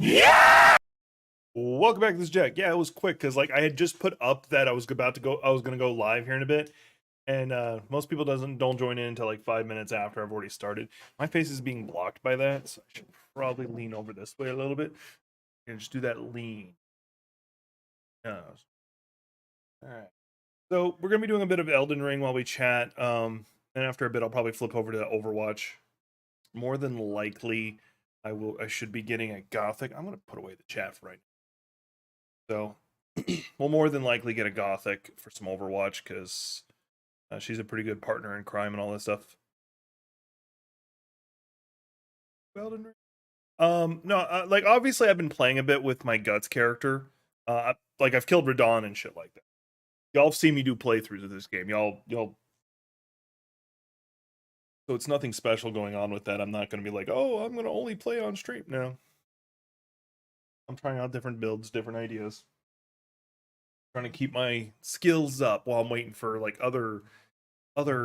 Yeah! Welcome back to this Jack. Yeah, it was quick because like I had just put up that I was gonna go live here in a bit. And most people don't join in until like 5 minutes after I've already started. My face is being blocked by that, so I should probably lean over this way a little bit. And just do that lean. Alright. So we're gonna be doing a bit of Elden Ring while we chat. And after a bit I'll probably flip over to Overwatch. More than likely I should be getting a Gothic. I'm gonna put away the chat for right now. So we'll more than likely get a Gothic for some Overwatch because she's a pretty good partner in crime and all that stuff. Elden Ring. No, like obviously I've been playing a bit with my Guts character. Like I've killed Radon and shit like that. Y'all have seen me do playthroughs of this game. Y'all. So it's nothing special going on with that. I'm not going to be like, oh, I'm going to only play on stream. No. I'm trying out different builds, different ideas. Trying to keep my skills up while I'm waiting for like other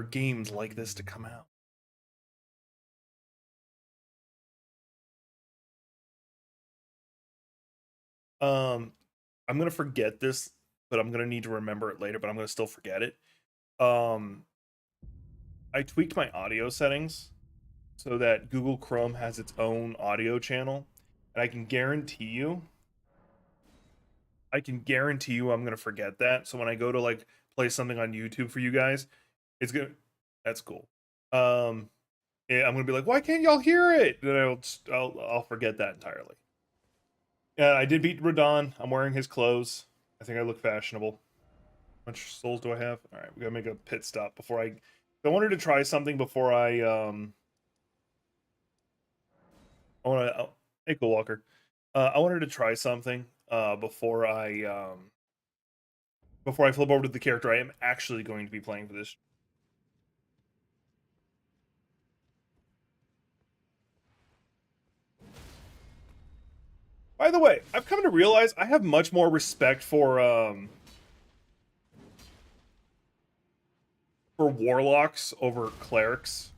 games like this to come out. I'm gonna forget this, but I'm gonna need to remember it later, but I'm gonna still forget it. I tweaked my audio settings so that Google Chrome has its own audio channel, and I can guarantee you I'm gonna forget that. So when I go to like play something on YouTube for you guys, it's gonna that's cool. I'm gonna be like, why can't y'all hear it? Then I'll forget that entirely. Yeah, I did beat Radon. I'm wearing his clothes. I think I look fashionable. How much souls do I have? All right, we gotta make a pit stop before I wanted to try something before I want to. Oh, hey, Cool Walker. I wanted to try something before I flip over to the character I am actually going to be playing for this. By the way, I've come to realize I have much more respect for warlocks over clerics.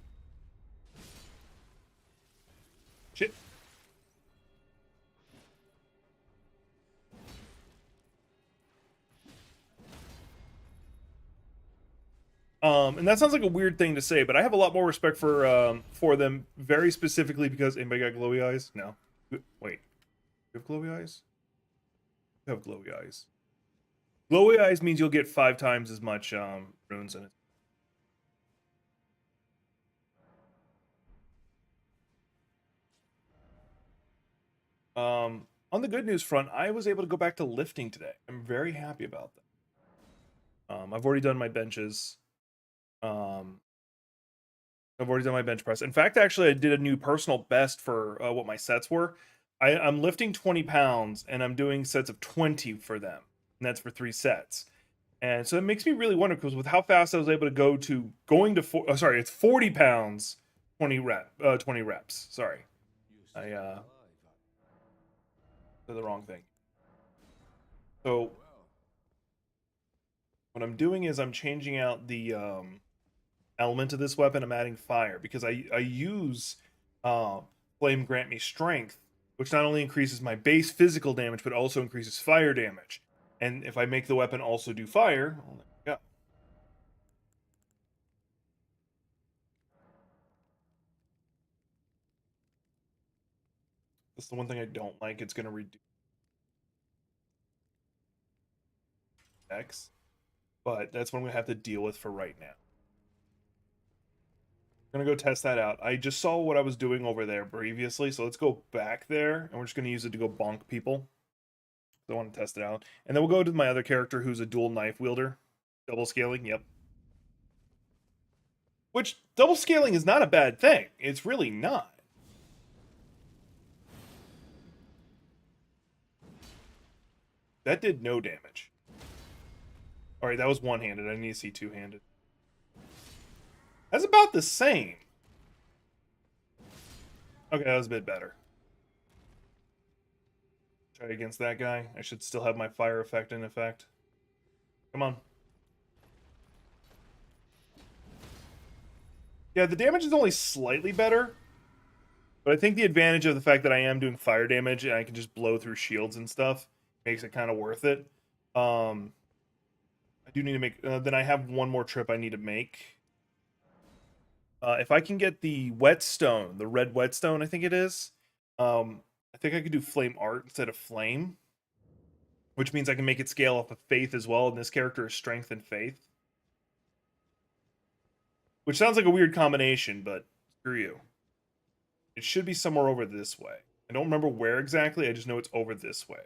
Shit. And that sounds like a weird thing to say, but I have a lot more respect for them very specifically because anybody got glowy eyes? No. Wait. You have glowy eyes? You have glowy eyes. Glowy eyes means you'll get 5 times as much runes in it. On the good news front, I was able to go back to lifting today. I'm very happy about that. I've already done my benches. I've already done my bench press. In fact, actually, I did a new personal best for what my sets were. I'm lifting 20 pounds and I'm doing sets of 20 for them, and that's for 3 sets. And so it makes me really wonder because with how fast I was able to going to it's 40 pounds, 20 reps. Sorry, I did the wrong thing. So what I'm doing is I'm changing out the element of this weapon. I'm adding fire because I use flame grant me strength, which not only increases my base physical damage but also increases fire damage. And if I make the weapon also do fire, well, there we go. That's the one thing I don't like. It's going to reduce X, but that's what I'm going to have to deal with for right now. I'm gonna go test that out. I just saw what I was doing over there previously, so let's go back there, and we're just gonna use it to go bonk people. So I want to test it out, and then we'll go to my other character who's a dual knife wielder, double scaling. Yep. Which double scaling is not a bad thing. It's really not. That did no damage. All right, that was one-handed. I need to see two-handed. That's about the same. Okay, that was a bit better. Try against that guy. I should still have my fire effect in effect. Come on. Yeah, the damage is only slightly better. But I think the advantage of the fact that I am doing fire damage and I can just blow through shields and stuff makes it kind of worth it. I do need to make. Then I have one more trip I need to make. If I can get the whetstone, the red whetstone, I think it is. I think I could do flame art instead of flame, which means I can make it scale off of faith as well. And this character is strength and faith, which sounds like a weird combination, but screw you. It should be somewhere over this way. I don't remember where exactly. I just know it's over this way.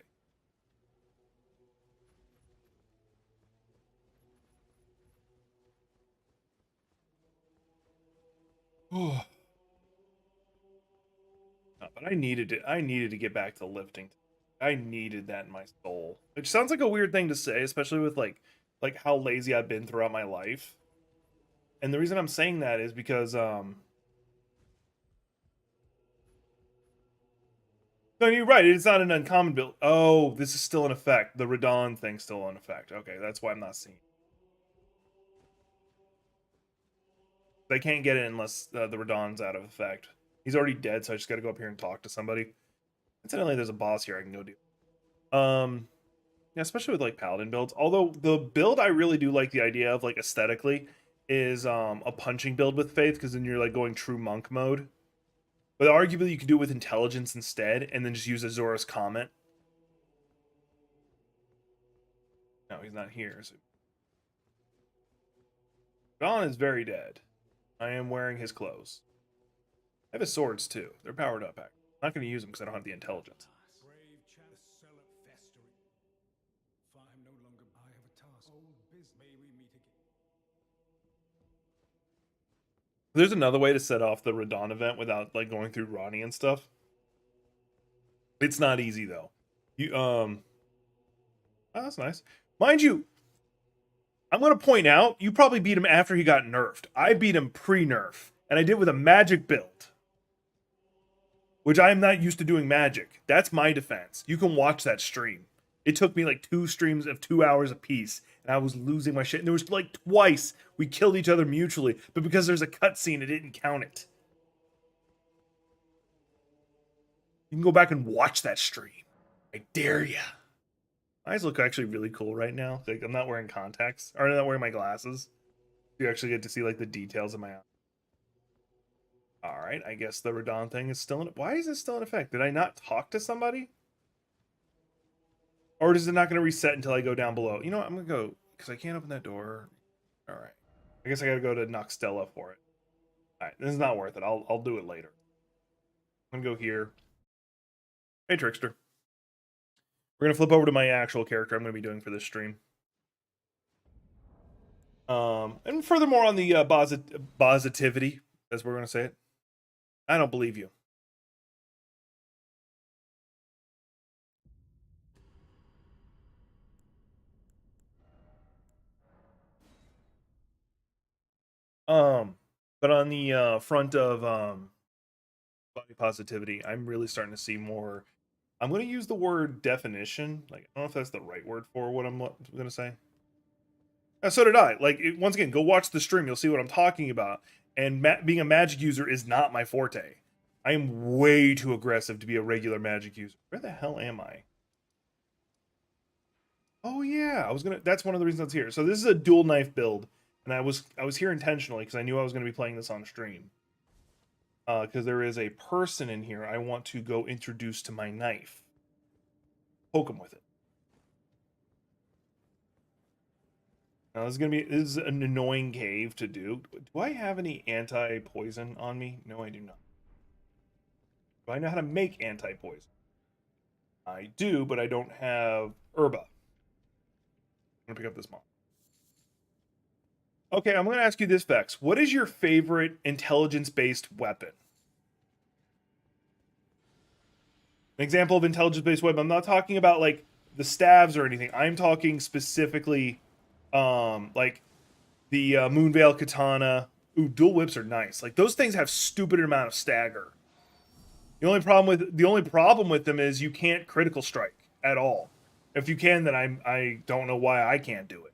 Oh. But I needed it. I needed to get back to lifting. I needed that in my soul. Which sounds like a weird thing to say, especially with like how lazy I've been throughout my life. And the reason I'm saying that is because no, you're right. It's not an uncommon build. Oh, this is still in effect. The Radon thing's still in effect. Okay, that's why I'm not seeing it. They can't get it unless the Radon's out of effect. He's already dead, so I just got to go up here and talk to somebody. Incidentally, there's a boss here I can go do. Yeah, especially with like paladin builds. Although the build I really do like the idea of like aesthetically is a punching build with faith because then you're like going true monk mode. But arguably you could do it with intelligence instead and then just use Azura's comment. No, he's not here. So. Don is very dead. I am wearing his clothes. I have his swords too. They're powered up. I'm not going to use them because I don't have the intelligence. There's another way to set off the Radon event without like going through Ronnie and stuff. It's not easy though. You oh, that's nice. Mind you, I'm gonna point out you probably beat him after he got nerfed. I beat him pre-nerf, and I did with a magic build, which I am not used to doing magic. That's my defense. You can watch that stream. It took me like 2 streams of 2 hours apiece, and I was losing my shit. And there was like twice we killed each other mutually, but because there's a cutscene, it didn't count it. You can go back and watch that stream. I dare ya. My eyes look actually really cool right now. Like I'm not wearing contacts, or I'm not wearing my glasses. You actually get to see like the details of my eye. All right, I guess the Radon thing is still in. Why is it still in effect? Did I not talk to somebody? Or is it not going to reset until I go down below? You know what? I'm going to go because I can't open that door. All right. I guess I got to go to Noxtella for it. All right, this is not worth it. I'll do it later. I'm going to go here. Hey, Trickster. We're going to flip over to my actual character I'm going to be doing for this stream. And furthermore on the positivity, as we're going to say it. I don't believe you. But on the front of body positivity, I'm really starting to see more. I'm going to use the word definition. Like I don't know if that's the right word for what I'm going to say. So did I. Like once again, go watch the stream. You'll see what I'm talking about. And being a magic user is not my forte. I am way too aggressive to be a regular magic user. Where the hell am I? Oh yeah, I was gonna. That's one of the reasons I was here. So this is a dual knife build, and I was here intentionally because I knew I was going to be playing this on stream. Because there is a person in here I want to go introduce to my knife. Poke him with it. Now this is an annoying cave to do. Do I have any anti-poison on me? No, I do not. Do I know how to make anti-poison? I do, but I don't have herba. I'm gonna pick up this mob. Okay, I'm gonna ask you this, Vex. What is your favorite intelligence-based weapon? An example of intelligence-based weapon. I'm not talking about like the staves or anything. I'm talking specifically, like the Moonveil Katana. Ooh, dual whips are nice. Like those things have stupid amount of stagger. The only problem with them is you can't critical strike at all. If you can, then I don't know why I can't do it.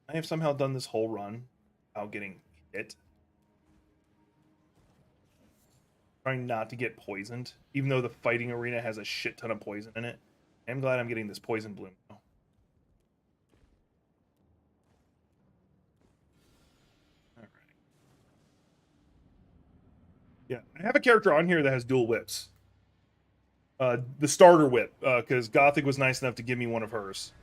I have somehow done this whole run without getting hit. Trying not to get poisoned, even though the fighting arena has a shit ton of poison in it. I'm glad I'm getting this poison bloom. Oh. All right. Yeah, I have a character on here that has dual whips. The starter whip, because Gothic was nice enough to give me one of hers.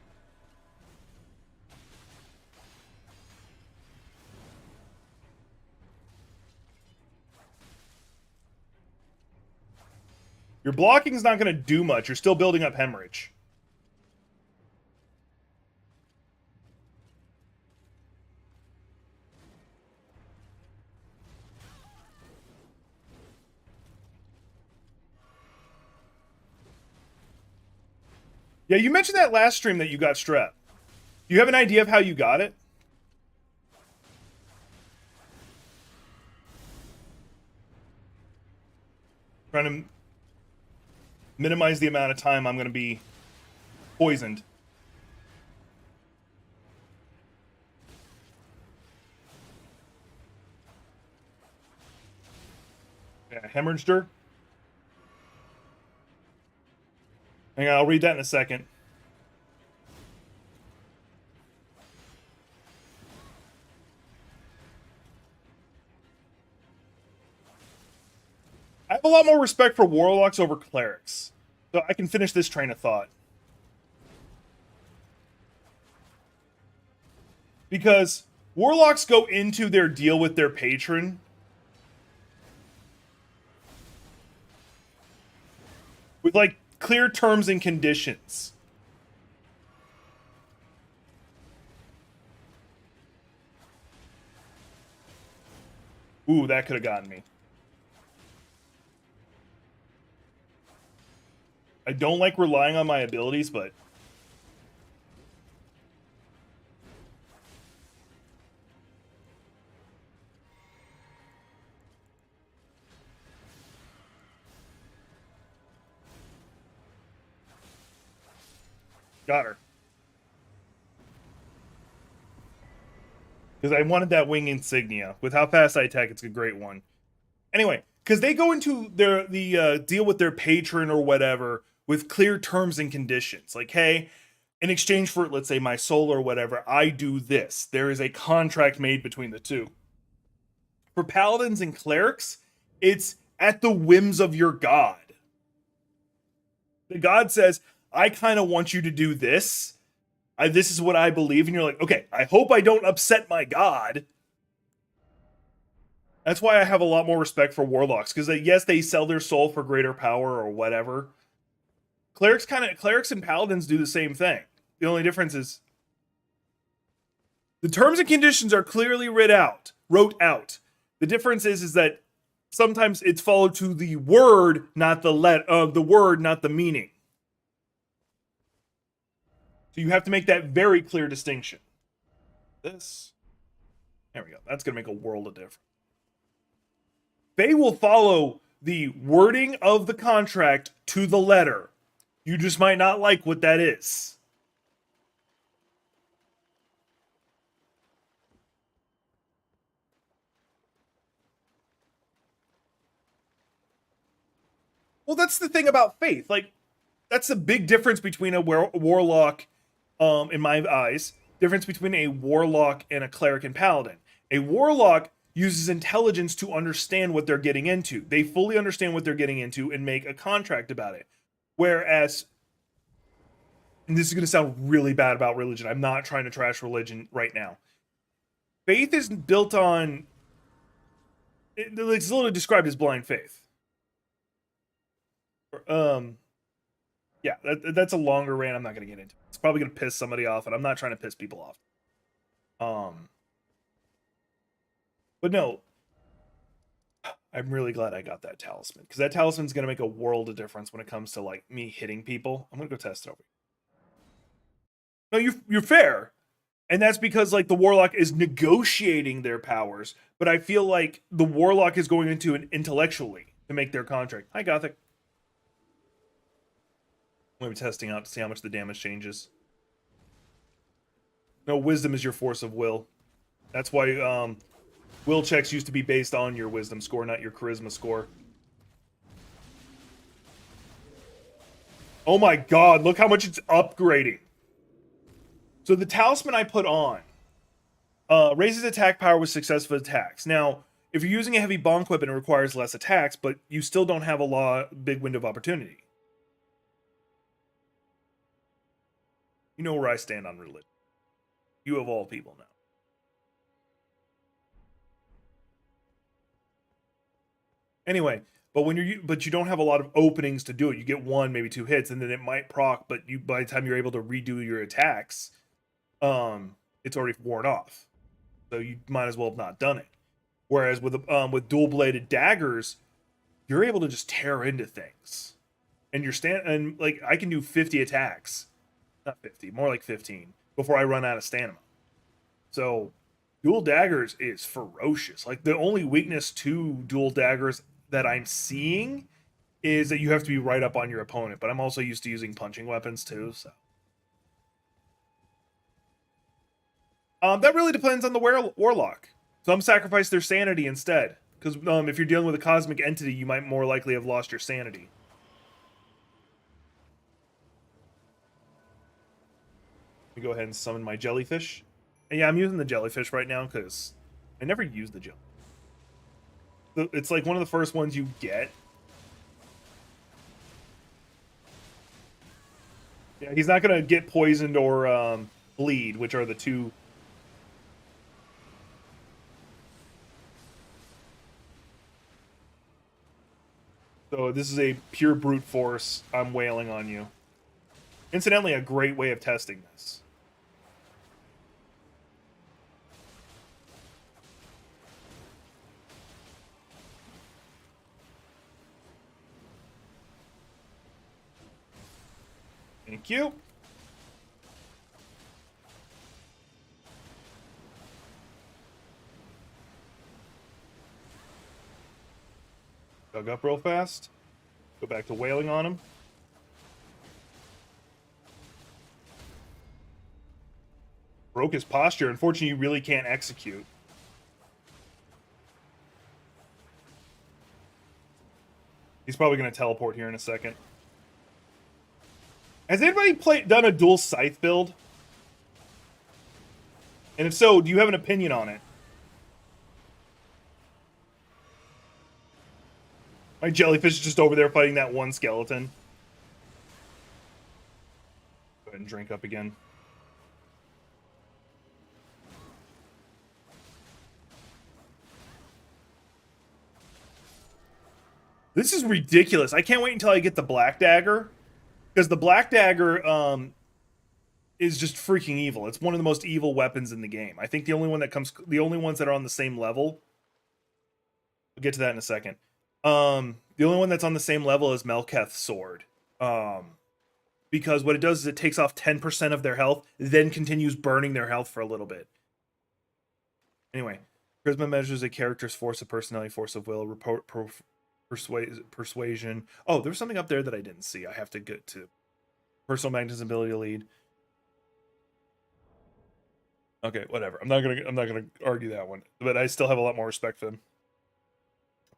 Your blocking is not going to do much. You're still building up hemorrhage. Yeah, you mentioned that last stream that you got strep. Do you have an idea of how you got it? Trying to minimize the amount of time I'm going to be poisoned. Yeah, hemorrhaged her. Hang on, I'll read that in a second. I have a lot more respect for warlocks over clerics. So I can finish this train of thought. Because warlocks go into their deal with their patron with, like, clear terms and conditions. Ooh, that could have gotten me. I don't like relying on my abilities, but... got her. Because I wanted that wing insignia. With how fast I attack, it's a great one. Anyway, because they go into the deal with their patron or whatever with clear terms and conditions. Like, hey, in exchange for, let's say, my soul or whatever, I do this. There is a contract made between the two. For paladins and clerics, it's at the whims of your god. The god says, I kind of want you to do this. This is what I believe. And you're like, okay, I hope I don't upset my god. That's why I have a lot more respect for warlocks. Because, yes, they sell their soul for greater power or whatever. Clerics and paladins do the same thing. The only difference is the terms and conditions are clearly wrote out. The difference is that sometimes it's followed to the word, not the the word, not the meaning. So you have to make that very clear distinction. This, there we go. That's gonna make a world of difference. They will follow the wording of the contract to the letter. You just might not like what that is. Well, that's the thing about faith. Like, that's the big difference between a warlock, in my eyes, difference between a warlock and a cleric and paladin. A warlock uses intelligence to understand what they're getting into. They fully understand what they're getting into and make a contract about it. Whereas, and this is going to sound really bad about religion. I'm not trying to trash religion right now. Faith is built on, it's literally described as blind faith. Yeah, that's a longer rant. I'm not going to get into. It's probably going to piss somebody off, and I'm not trying to piss people off. But no, I'm really glad I got that talisman, because that talisman's going to make a world of difference when it comes to, like, me hitting people. I'm going to go test it over. No, you're fair. And that's because, like, the warlock is negotiating their powers, but I feel like the warlock is going into it intellectually to make their contract. Hi, Gothic. I'm going to be testing out to see how much the damage changes. No, wisdom is your force of will. That's why will checks used to be based on your wisdom score, not your charisma score. Oh my god, look how much it's upgrading. So the talisman I put on raises attack power with successful attacks. Now, if you're using a heavy bonk weapon, it requires less attacks, but you still don't have a big window of opportunity. You know where I stand on religion. You of all people know. Anyway, but you don't have a lot of openings to do it. You get one, maybe two hits, and then it might proc, but by the time you're able to redo your attacks, it's already worn off. So you might as well have not done it. Whereas with dual bladed daggers, you're able to just tear into things, and like I can do 50 attacks, not 50, more like 15 before I run out of stamina. So dual daggers is ferocious. Like the only weakness to dual daggers that I'm seeing is that you have to be right up on your opponent. But I'm also used to using punching weapons too. So that really depends on the warlock. Some sacrifice their sanity instead, because if you're dealing with a cosmic entity, you might more likely have lost your sanity. Let me go ahead and summon my jellyfish. And yeah, I'm using the jellyfish right now because I never use the jelly. It's like one of the first ones you get. Yeah, he's not gonna get poisoned or bleed, which are the two. So this is a pure brute force. I'm wailing on you. Incidentally, a great way of testing this. Thank you. Dug up real fast. Go back to wailing on him. Broke his posture. Unfortunately, you really can't execute. He's probably going to teleport here in a second. Has anybody done a dual scythe build? And if so, do you have an opinion on it? My jellyfish is just over there fighting that one skeleton. Go ahead and drink up again. This is ridiculous. I can't wait until I get the black dagger. Because the black dagger is just freaking evil. It's one of the most evil weapons in the game. I think the only ones that are on the same level. We'll get to that in a second. The only one that's on the same level is Melketh's sword. Because what it does is it takes off 10% of their health, then continues burning their health for a little bit. Anyway, charisma measures a character's force of personality, force of will, persuasion. Oh, there's something up there that I didn't see. I have to get to personal magnetism, ability to lead. Okay, whatever. I'm not gonna argue that one, but I still have a lot more respect for them.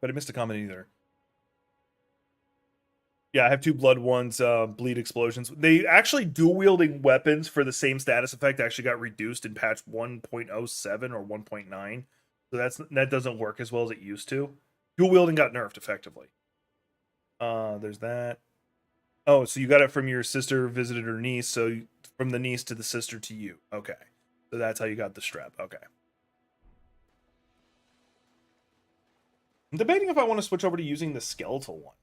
But I missed a comment either. Yeah, I have two blood ones, bleed explosions. They actually dual wielding weapons for the same status effect actually got reduced in patch 1.07 or 1.9. So that doesn't work as well as it used to. Dual wielding got nerfed effectively. There's that. Oh, so you got it from your sister visited her niece, so from the niece to the sister to you. Okay. So that's how you got the strap. Okay. I'm debating if I want to switch over to using the skeletal one.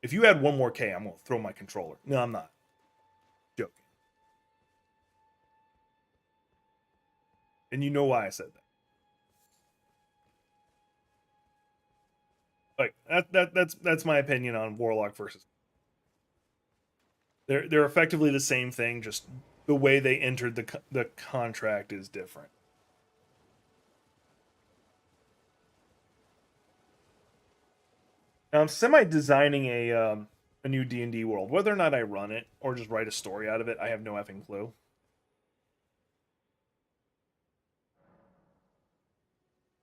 If you add one more K, I'm going to throw my controller. No, I'm not. Joking. And you know why I said that. Like that's my opinion on Warlock versus. They're effectively the same thing, just the way they entered the contract is different. Now, I'm semi-designing a new D&D world. Whether or not I run it or just write a story out of it, I have no effing clue.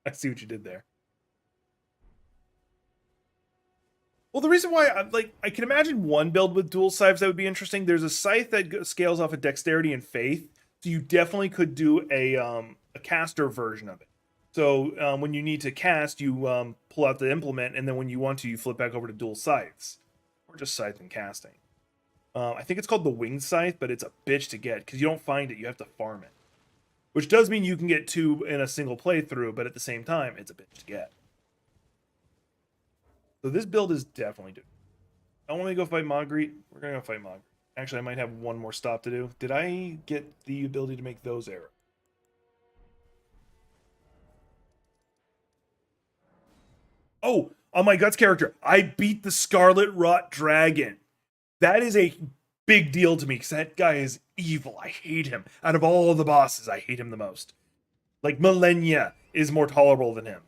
I see what you did there. Well, the reason why I can imagine one build with dual scythes that would be interesting. There's a scythe that scales off of dexterity and faith, so you definitely could do a caster version of it. So when you need to cast, you pull out the implement, and then when you want to, you flip back over to dual scythes, or just scythe and casting. I think it's called the winged scythe, but it's a bitch to get because you don't find it; you have to farm it, which does mean you can get two in a single playthrough, but at the same time, it's a bitch to get. So this build is definitely doable. I want to go fight Magritte. We're gonna go fight Magritte. Actually, I might have one more stop to do. Did I get the ability to make those arrows? Oh, on my guts character, I beat the Scarlet Rot Dragon. That is a big deal to me because that guy is evil. I hate him. Out of all the bosses, I hate him the most. Like Millennia is more tolerable than him.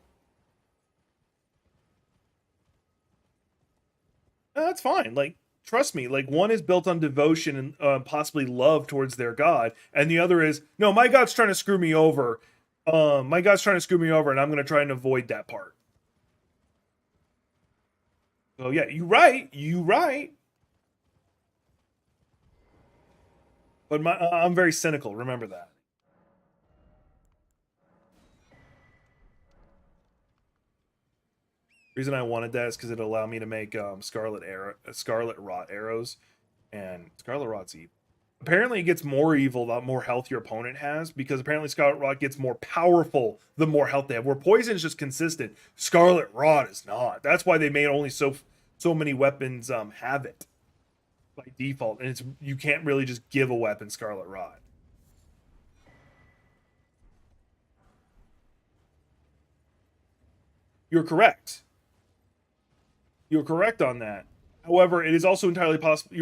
That's fine. Like, trust me. Like, one is built on devotion and possibly love towards their god, and the other is no, my god's trying to screw me over. My god's trying to screw me over, and I'm gonna try and avoid that part. So yeah, you right. You right. But I'm very cynical. Remember that. The reason I wanted that is because it allowed me to make Scarlet Rot arrows, and Scarlet Rot's evil. Apparently, it gets more evil the more health your opponent has, because apparently Scarlet Rot gets more powerful the more health they have. Where poison is just consistent, Scarlet Rot is not. That's why they made only so many weapons have it by default, and it's you can't really just give a weapon Scarlet Rot. You're correct. You're correct on that. However, it is also entirely possible.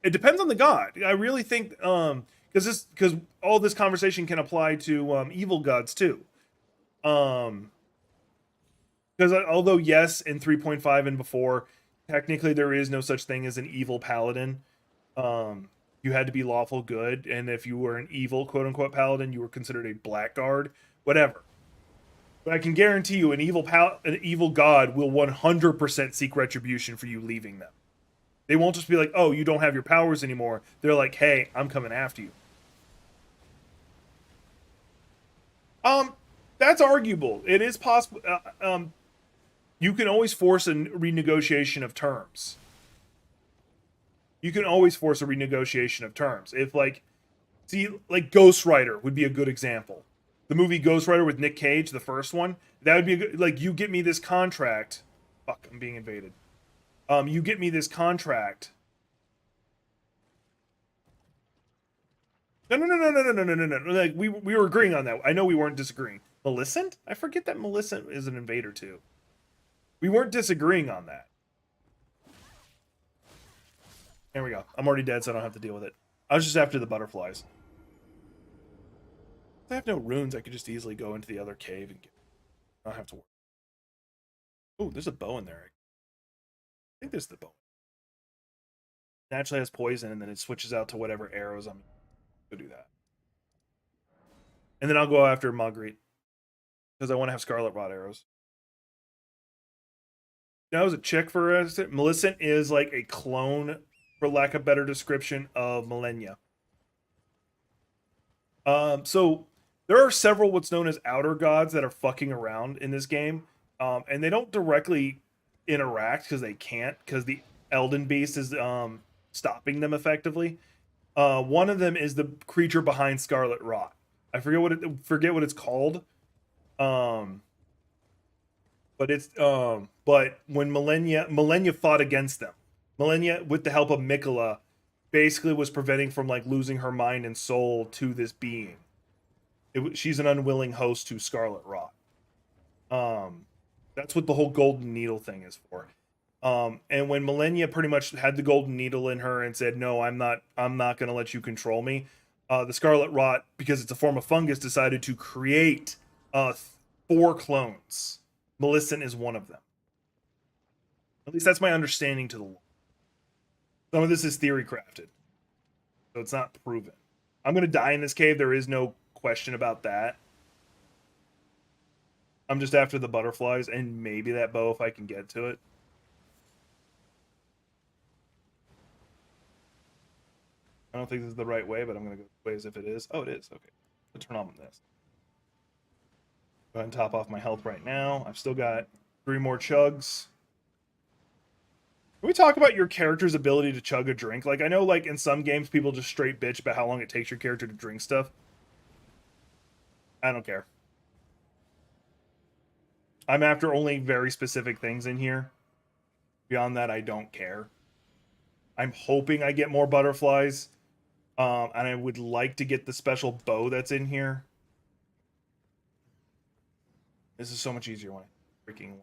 It depends on the god. I really think because all this conversation can apply to evil gods too. Um, because although yes, in 3.5 and before, technically there is no such thing as an evil paladin. You had to be lawful good, and if you were an evil quote unquote paladin, you were considered a blackguard. Whatever. But I can guarantee you, an evil god will 100% seek retribution for you leaving them. They won't just be like, "Oh, you don't have your powers anymore." They're like, "Hey, I'm coming after you." Um, that's arguable. It is possible. You can always force a renegotiation of terms. You can always force a renegotiation of terms. If like Ghost Rider would be a good example. The movie Ghost Rider with Nick Cage, the first one, that would be a good, like you get me this contract. Fuck, I'm being invaded. You get me this contract. No, no, no, no, no, no, no, no, no, no. Like we were agreeing on that. I know we weren't disagreeing. Millicent? I forget that Millicent is an invader too. We weren't disagreeing on that. There we go. I'm already dead, so I don't have to deal with it. I was just after the butterflies. If I have no runes, I could just easily go into the other cave and get. I don't have to worry. Oh, there's a bow in there. I think there's the bow. Naturally has poison, and then it switches out to whatever arrows I'm. Go do that. And then I'll go after Magritte because I want to have Scarlet Rot arrows. That was a chick for us. Millicent is like a clone, for lack of better description, of Millennia. So there are several what's known as outer gods that are fucking around in this game, and they don't directly interact because they can't, because the Elden Beast is stopping them effectively. One of them is the creature behind Scarlet Rot. I forget what it's called. Um, but when Millennia fought against them, Millennia with the help of Mikola basically was preventing from like losing her mind and soul to this being. She's an unwilling host to Scarlet Rot. Um, that's what the whole Golden Needle thing is for. And when Millennia pretty much had the Golden Needle in her and said, "No, I'm not going to let you control me," the Scarlet Rot, because it's a form of fungus, decided to create 4 clones. Millicent is one of them. At least that's my understanding to the lore. Some of this is theory crafted, so it's not proven. I'm going to die in this cave. There is no question about that. I'm just after the butterflies and maybe that bow if I can get to it. I don't think this is the right way, but I'm going to go this way as if it is. Oh, it is. Okay. Let's turn on this. Go ahead and top off my health right now. I've still got 3 more chugs. Can we talk about your character's ability to chug a drink? Like, I know, like, in some games, people just straight bitch about how long it takes your character to drink stuff. I don't care. I'm after only very specific things in here. Beyond that, I don't care. I'm hoping I get more butterflies. And I would like to get the special bow that's in here. This is so much easier when I freaking...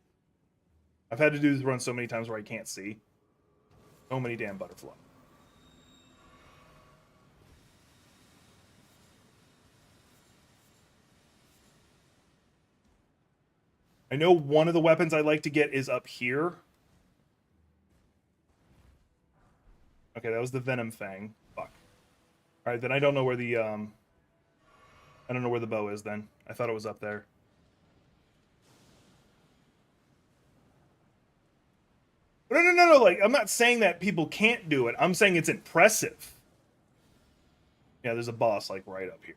I've had to do this run so many times where I can't see. So many damn butterflies. I know one of the weapons I like to get is up here. Okay, that was the Venom Fang. Fuck. Alright, then I don't know where the, I don't know where the bow is then. I thought it was up there. No, like, I'm not saying that people can't do it. I'm saying it's impressive. Yeah, there's a boss, like, right up here.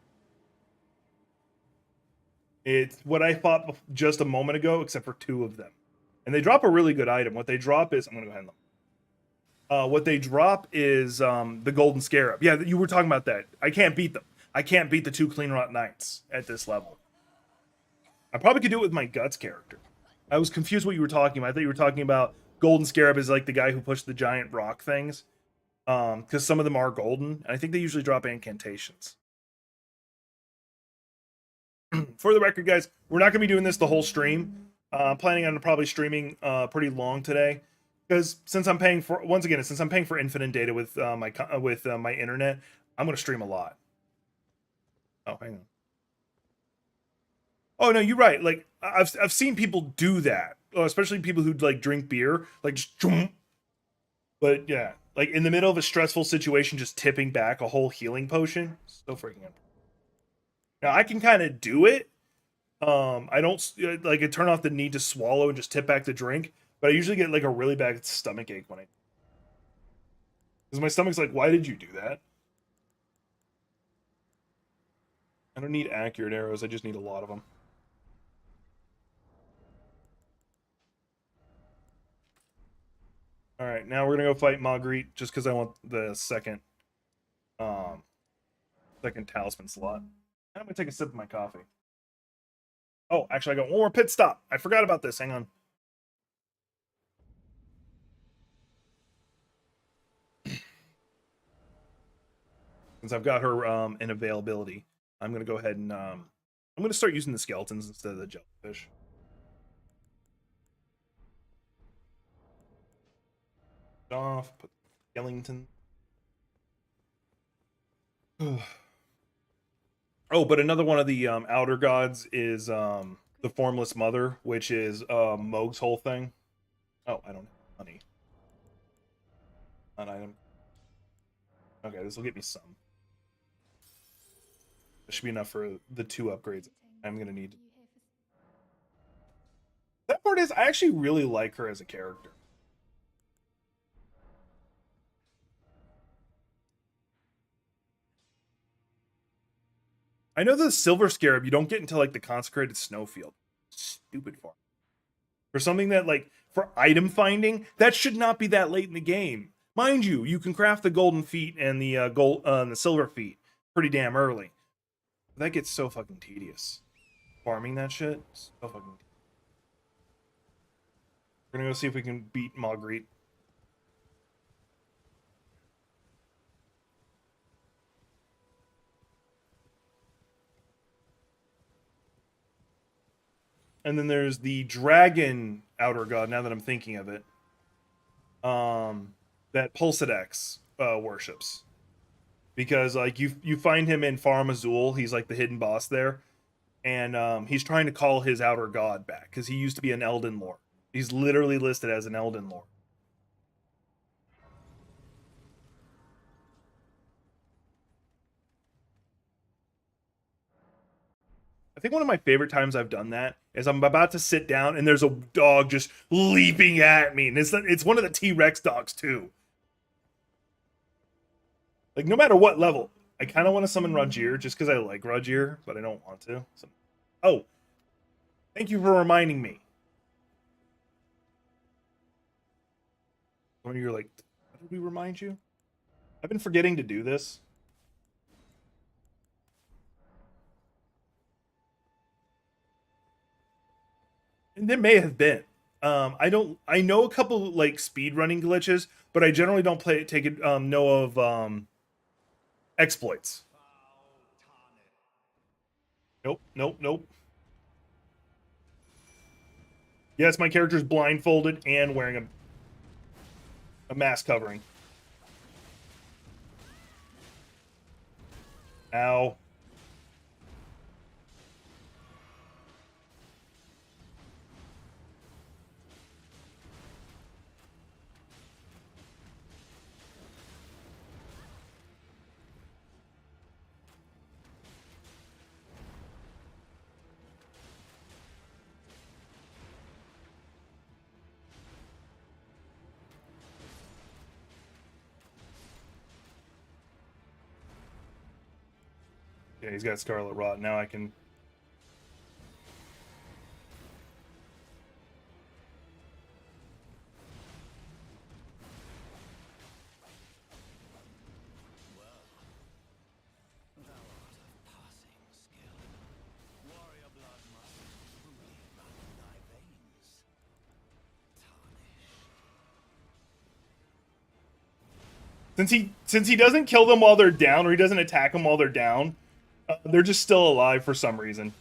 It's what I fought just a moment ago, except for 2 of them. And they drop a really good item. What they drop is... I'm going to go ahead and look. What they drop is the Golden Scarab. Yeah, you were talking about that. I can't beat them. I can't beat the 2 Clean Rot Knights at this level. I probably could do it with my Guts character. I was confused what you were talking about. I thought you were talking about Golden Scarab is like the guy who pushed the giant rock things. Because some of them are golden. And I think they usually drop incantations. For the record, guys, we're not going to be doing this the whole stream. I'm planning on probably streaming pretty long today. Because since I'm paying for, once again, since I'm paying for infinite data with my internet, I'm going to stream a lot. Oh, hang on. Oh no, you're right. Like I've seen people do that, especially people who like drink beer, like just jump. But yeah, like in the middle of a stressful situation, just tipping back a whole healing potion. So freaking important. Now I can kind of do it. I don't like it. Turn off the need to swallow and just tip back the drink. But I usually get like a really bad stomach ache when I, because my stomach's like, why did you do that? I don't need accurate arrows. I just need a lot of them. All right, now we're gonna go fight Marguerite just because I want the second talisman slot. I'm gonna take a sip of my coffee. Oh, actually, I got one more pit stop. I forgot about this. Hang on. Since I've got her in availability, I'm gonna go ahead and I'm gonna start using the skeletons instead of the jellyfish. Off, put skeleton. Oh, but another one of the outer gods is the Formless Mother, which is Moog's whole thing. Oh, I don't have money. An item. Okay, this will get me some. This should be enough for the 2 upgrades I'm gonna need. That part is, I actually really like her as a character. I know the Silver Scarab you don't get until like the Consecrated Snowfield. Stupid farm. For something that like for item finding, that should not be that late in the game. Mind you, you can craft the golden feet and the the silver feet pretty damn early. That gets so fucking tedious. Farming that shit, so fucking tedious. We're gonna go see if we can beat Marguerite. And then there's the dragon outer god, now that I'm thinking of it. That Pulsidex worships. Because like you find him in Farum Azula, he's like the hidden boss there. And he's trying to call his outer god back, because he used to be an Elden Lord. He's literally listed as an Elden Lord. I think one of my favorite times I've done that is I'm about to sit down and there's a dog just leaping at me. And it's one of the T-Rex dogs too. Like, no matter what level, I kind of want to summon Rogier just because I like Rogier, but I don't want to. So, oh, thank you for reminding me. When you're like, how did we remind you? I've been forgetting to do this. And there may have been. I don't. I know a couple like speed running glitches, but I generally don't take it. Know of exploits. Nope. Nope. Nope. Yes, my character's blindfolded and wearing a mask covering. Ow. Yeah, he's got Scarlet Rot. Now I can. Since he doesn't kill them while they're down, or he doesn't attack them while they're down, they're just still alive for some reason.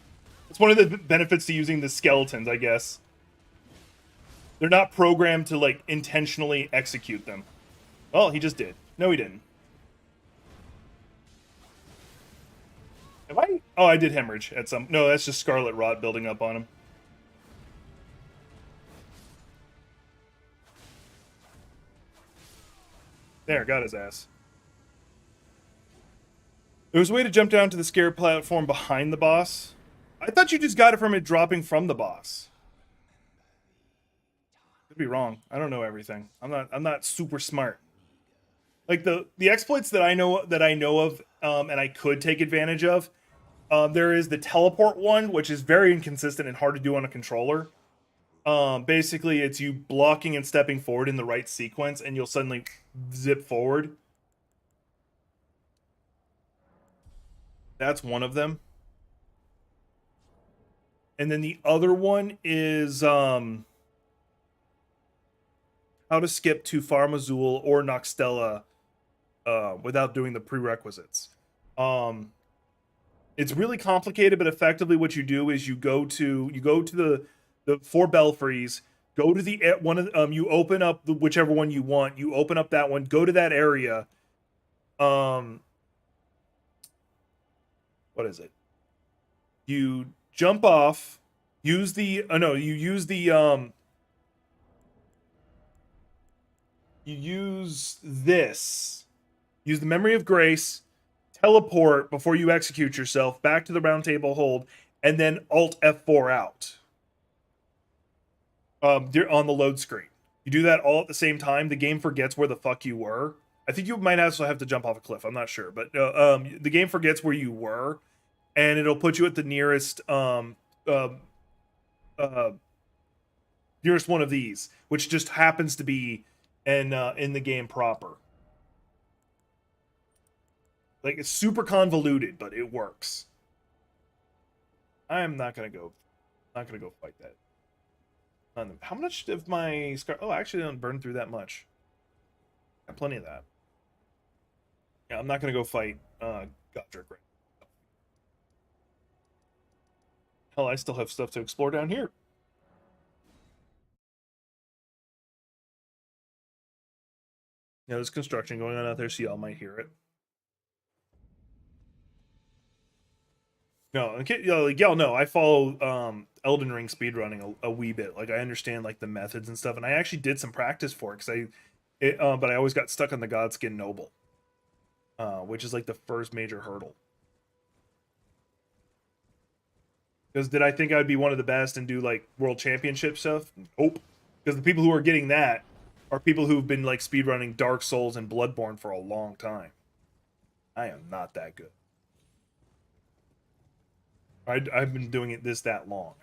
It's one of the benefits to using the skeletons, I guess. They're not programmed to like intentionally execute them. Well, he just did. No, he didn't. Have I? Oh, I did hemorrhage at some. No, that's just Scarlet Rot building up on him. There, got his ass. There was a way to jump down to the scare platform behind the boss. I thought you just got it from it dropping from the boss. Could be wrong. I don't know everything. I'm not super smart. Like the exploits that I know of, and I could take advantage of. There is the teleport one, which is very inconsistent and hard to do on a controller. Basically, it's you blocking and stepping forward in the right sequence, and you'll suddenly zip forward. That's one of them. And then the other one is how to skip to Farmazul or Noxtella without doing the prerequisites. It's really complicated, but effectively what you do is you go to the four belfries, go to the one of you open up whichever one you want, you open up that one, go to that area. What is it? You jump off, use the no, you use the you use this. Use the memory of grace, teleport before you execute yourself back to the round table hold, and then Alt F4 out. On the load screen. You do that all at the same time, the game forgets where the fuck you were. I think you might also have to jump off a cliff. I'm not sure, but the game forgets where you were, and it'll put you at the nearest nearest one of these, which just happens to be in the game proper. Like, it's super convoluted, but it works. I'm not gonna go fight that. How much of my scar? Oh, actually, I don't burn through that much. Got plenty of that. Yeah, I'm not gonna go fight Godric right now. Hell, I still have stuff to explore down here. Yeah, there's construction going on out there, so y'all might hear it. No, okay, like y'all know, I follow Elden Ring speedrunning a wee bit. Like, I understand like the methods and stuff, and I actually did some practice for it but I always got stuck on the Godskin Noble, which is like the first major hurdle. Because did I think I'd be one of the best and do like world championship stuff? Nope. Because the people who are getting that are people who've been like speedrunning Dark Souls and Bloodborne for a long time. I am not that good. I've been doing it that long.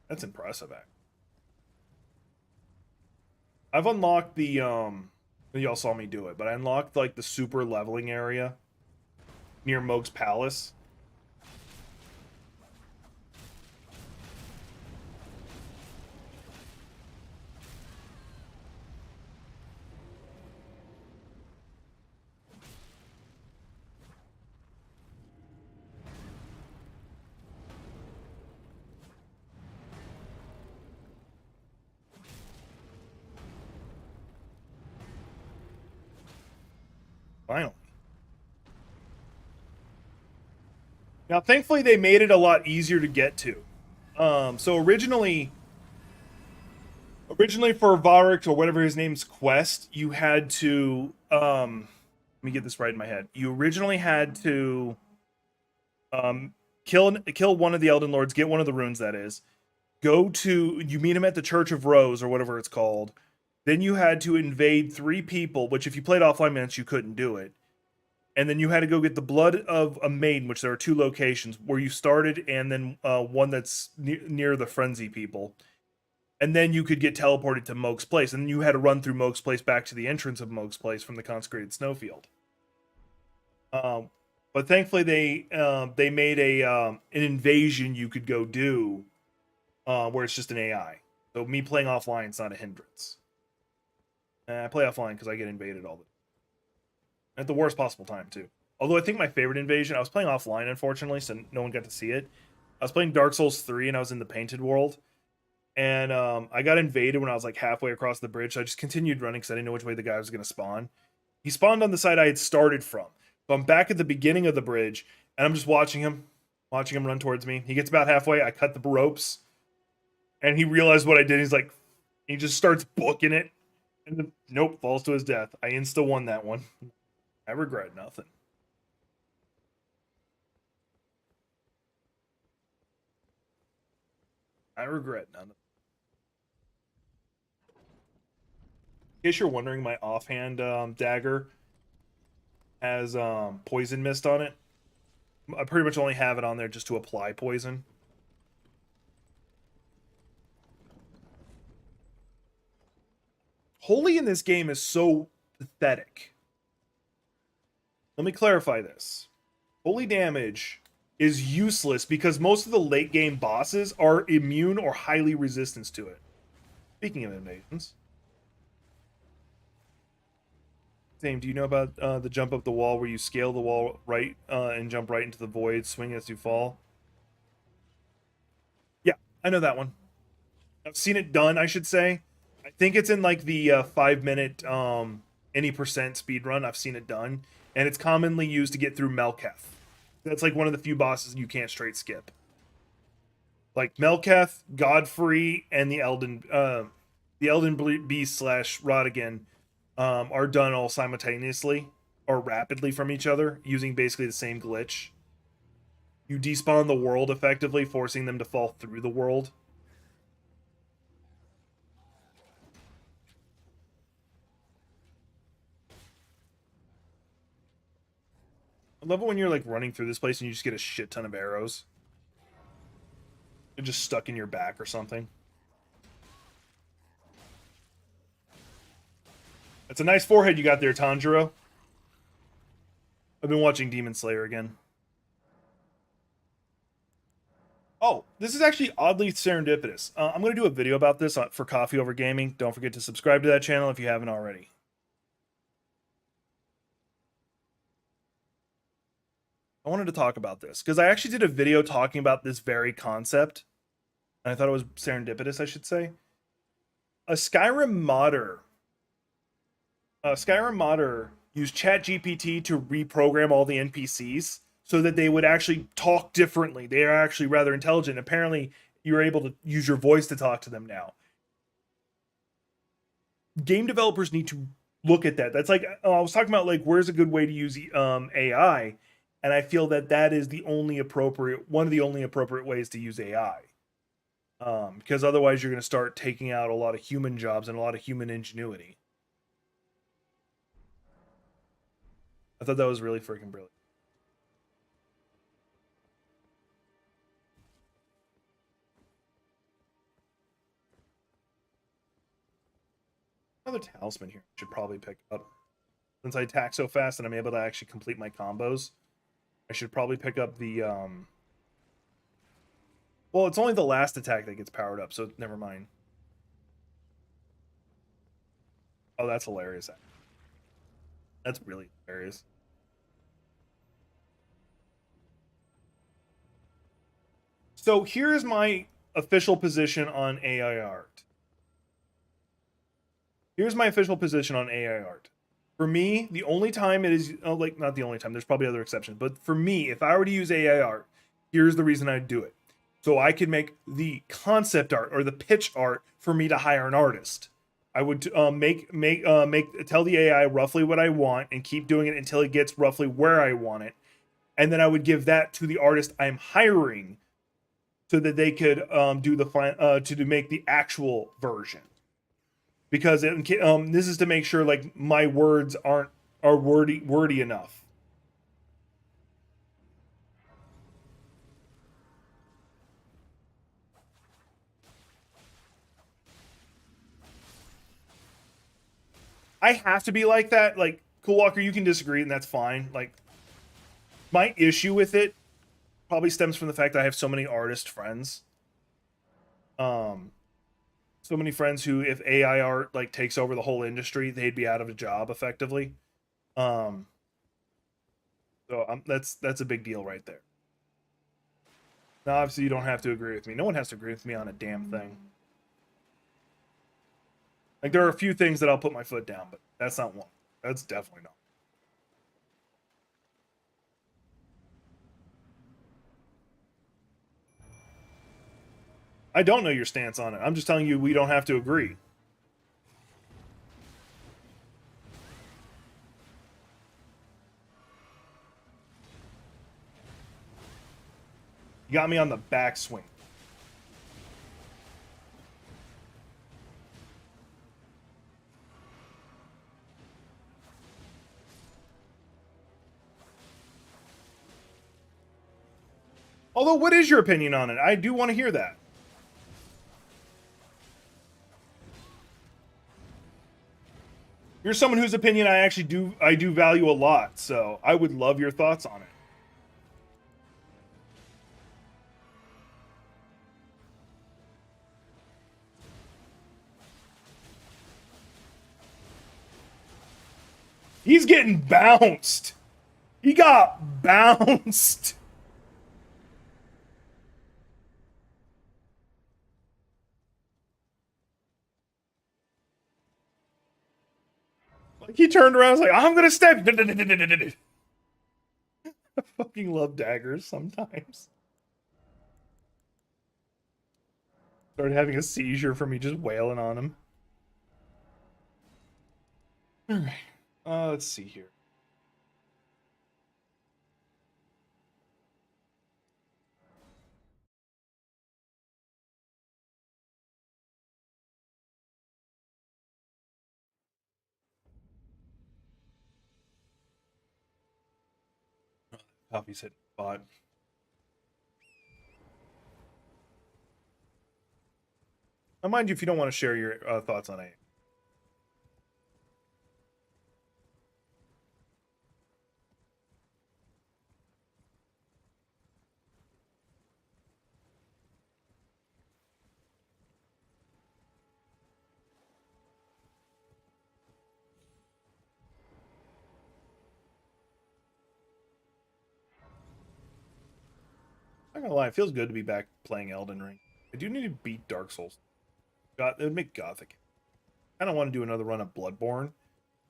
That's impressive, actually. I've unlocked the y'all saw me do it, but I unlocked like the super leveling area near Moog's Palace. Finally. Now, thankfully, they made it a lot easier to get to. So originally for Varric or whatever his name's quest, you had to let me get this right in my head. You originally had to kill one of the Elden Lords, get one of the runes that is. You meet him at the Church of Rose or whatever it's called. Then you had to invade 3 people, which if you played offline minutes you couldn't do it. And then you had to go get the blood of a maiden, which there are 2 locations where you started, and then one that's near the frenzy people. And then you could get teleported to Moog's Place, and then you had to run through Moog's Place back to the entrance of Moog's Place from the consecrated snowfield. But thankfully they made an invasion you could go do where it's just an AI. So me playing offline is not a hindrance. I play offline because I get invaded all the time. At the worst possible time, too. Although I think my favorite invasion, I was playing offline, unfortunately, so no one got to see it. I was playing Dark Souls 3, and I was in the Painted World. And I got invaded when I was like halfway across the bridge, so I just continued running because I didn't know which way the guy was going to spawn. He spawned on the side I had started from. So I'm back at the beginning of the bridge, and I'm just watching him run towards me. He gets about halfway, I cut the ropes, and he realized what I did. He's like, he just starts booking it, and then, nope, falls to his death. I insta won that one. I regret nothing. I regret none. In case you're wondering, my offhand dagger has poison mist on it. I pretty much only have it on there just to apply poison. Holy in this game is so pathetic. Let me clarify this. Holy damage is useless because most of the late game bosses are immune or highly resistant to it. Speaking of invasions. Same, do you know about the jump up the wall where you scale the wall right and jump right into the void, swing as you fall? Yeah, I know that one. I've seen it done, I should say. I think it's in like the 5-minute any percent speed run. I've seen it done, and it's commonly used to get through Melketh. That's like one of the few bosses you can't straight skip. Like Melketh, Godfrey, and the Elden Beast slash Rodigan are done all simultaneously or rapidly from each other using basically the same glitch. You despawn the world effectively, forcing them to fall through the world. I love it when you're like running through this place and you just get a shit ton of arrows. They're just stuck in your back or something. That's a nice forehead you got there, Tanjiro. I've been watching Demon Slayer again. Oh, this is actually oddly serendipitous. I'm going to do a video about this for Coffee Over Gaming. Don't forget to subscribe to that channel if you haven't already. I wanted to talk about this because I actually did a video talking about this very concept. And I thought it was serendipitous, I should say. A Skyrim modder used ChatGPT to reprogram all the NPCs so that they would actually talk differently. They are actually rather intelligent. Apparently, you're able to use your voice to talk to them now. Game developers need to look at that. That's like I was talking about, like, where's a good way to use AI? And I feel that that is the only appropriate, one of the only appropriate ways to use AI. Because otherwise you're going to start taking out a lot of human jobs and a lot of human ingenuity. I thought that was really freaking brilliant. Another talisman here should probably pick up. Since I attack so fast and I'm able to actually complete my combos, I should probably pick up the well, it's only the last attack that gets powered up, so never mind. Oh, that's hilarious. That's really hilarious. So here's my official position on AI art. Here's my official position on AI art. For me, the only time it is, oh, like, not the only time, there's probably other exceptions, but for me, if I were to use AI art, here's the reason I'd do it. So I could make the concept art or the pitch art for me to hire an artist. I would tell the AI roughly what I want and keep doing it until it gets roughly where I want it, and then I would give that to the artist I'm hiring so that they could do the to make the actual version. Because this is to make sure like my words are wordy enough. I have to be like that. Like, Cool Walker, you can disagree, and that's fine. Like, my issue with it probably stems from the fact that I have so many artist friends. Um, so many friends who, if AI art like takes over the whole industry, they'd be out of a job effectively. Um, so that's a big deal right there. Now, obviously, you don't have to agree with me. No one has to agree with me on a damn thing. Like, there are a few things that I'll put my foot down, but that's not one. That's definitely not. I don't know your stance on it. I'm just telling you we don't have to agree. You got me on the backswing. Although, what is your opinion on it? I do want to hear that. You're someone whose opinion I do value a lot, so I would love your thoughts on it. He's getting bounced. He got bounced. Like, he turned around and was like, I'm gonna step. I fucking love daggers sometimes. Started having a seizure from me just wailing on him. Alright. Let's see here. Coffee's hitting spot. Now, mind you, if you don't want to share your thoughts on it. I'm not gonna lie, it feels good to be back playing Elden Ring. I do need to beat Dark Souls. God, it would make Gothic. I don't want to do another run of Bloodborne,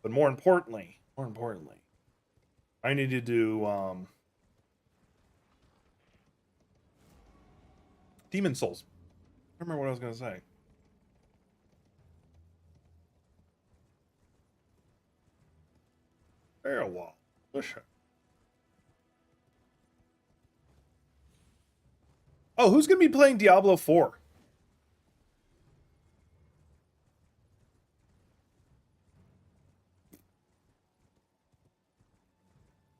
but more importantly, I need to do Demon Souls. I remember what I was gonna say. Very well. Push it. Oh, who's gonna be playing Diablo 4?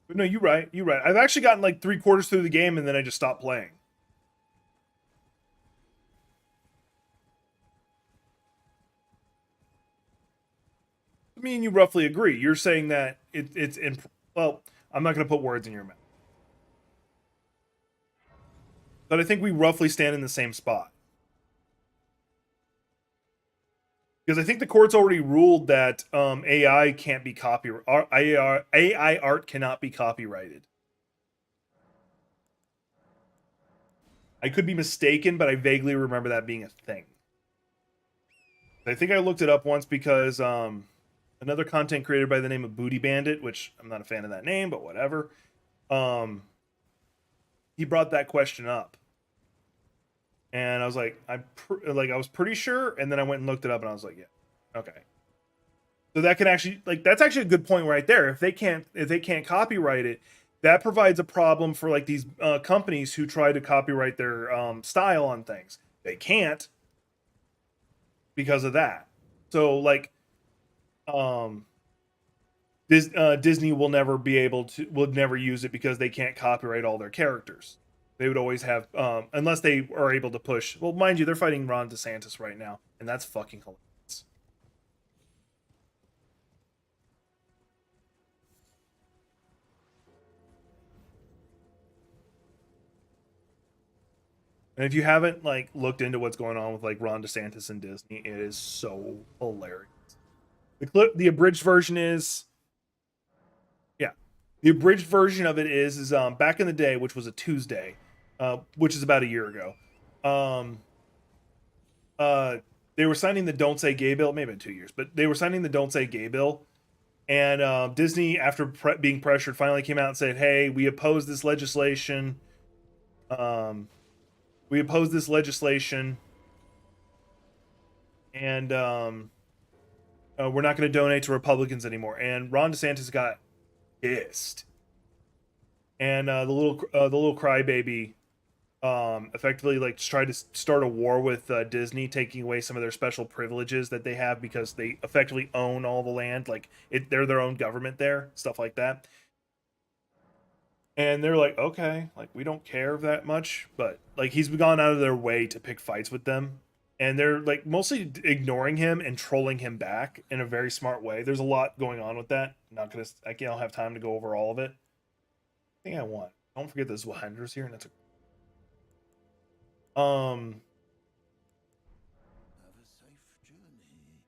No, you're right. You're right. I've actually gotten like 3/4 through the game and then I just stopped playing. I mean, you roughly agree. You're saying that it's in. Well, I'm not going to put words in your mouth, but I think we roughly stand in the same spot because I think the court's already ruled that AI can't be copyright. AI art cannot be copyrighted. I could be mistaken, but I vaguely remember that being a thing. I think I looked it up once because another content creator by the name of Booty Bandit, which I'm not a fan of that name, but whatever. Um, he brought that question up, and I was like, I was pretty sure, and then I went and looked it up, and I was like, yeah, okay. So that can actually that's actually a good point right there. If they can't copyright it, that provides a problem for like these companies who try to copyright their style on things. They can't because of that. So like um Disney will never be able to would never use it because they can't copyright all their characters. They would always have unless they are able to push. Well, mind you, they're fighting Ron DeSantis right now, and that's fucking hilarious. And if you haven't like looked into what's going on with like Ron DeSantis and Disney, it is so hilarious. The abridged version is yeah, the abridged version of it is back in the day, which was a Tuesday, which is about a year ago. Um, uh, they were signing the Don't Say Gay bill, maybe in 2 years, but they were signing the Don't Say Gay bill, and Disney, after being pressured, finally came out and said, "Hey, we oppose this legislation. Um, we oppose this legislation, and we're not going to donate to Republicans anymore." And Ron DeSantis got pissed, and the little crybaby effectively like tried to start a war with Disney, taking away some of their special privileges that they have because they effectively own all the land. Like they're their own government there, stuff like that. And they're like, okay, like we don't care that much, but like he's gone out of their way to pick fights with them, and they're like mostly ignoring him and trolling him back in a very smart way. There's a lot going on with that. Not gonna, I can't have time to go over all of it. I think I want. Don't forget there's Wahander's here, and that's a Have a safe journey.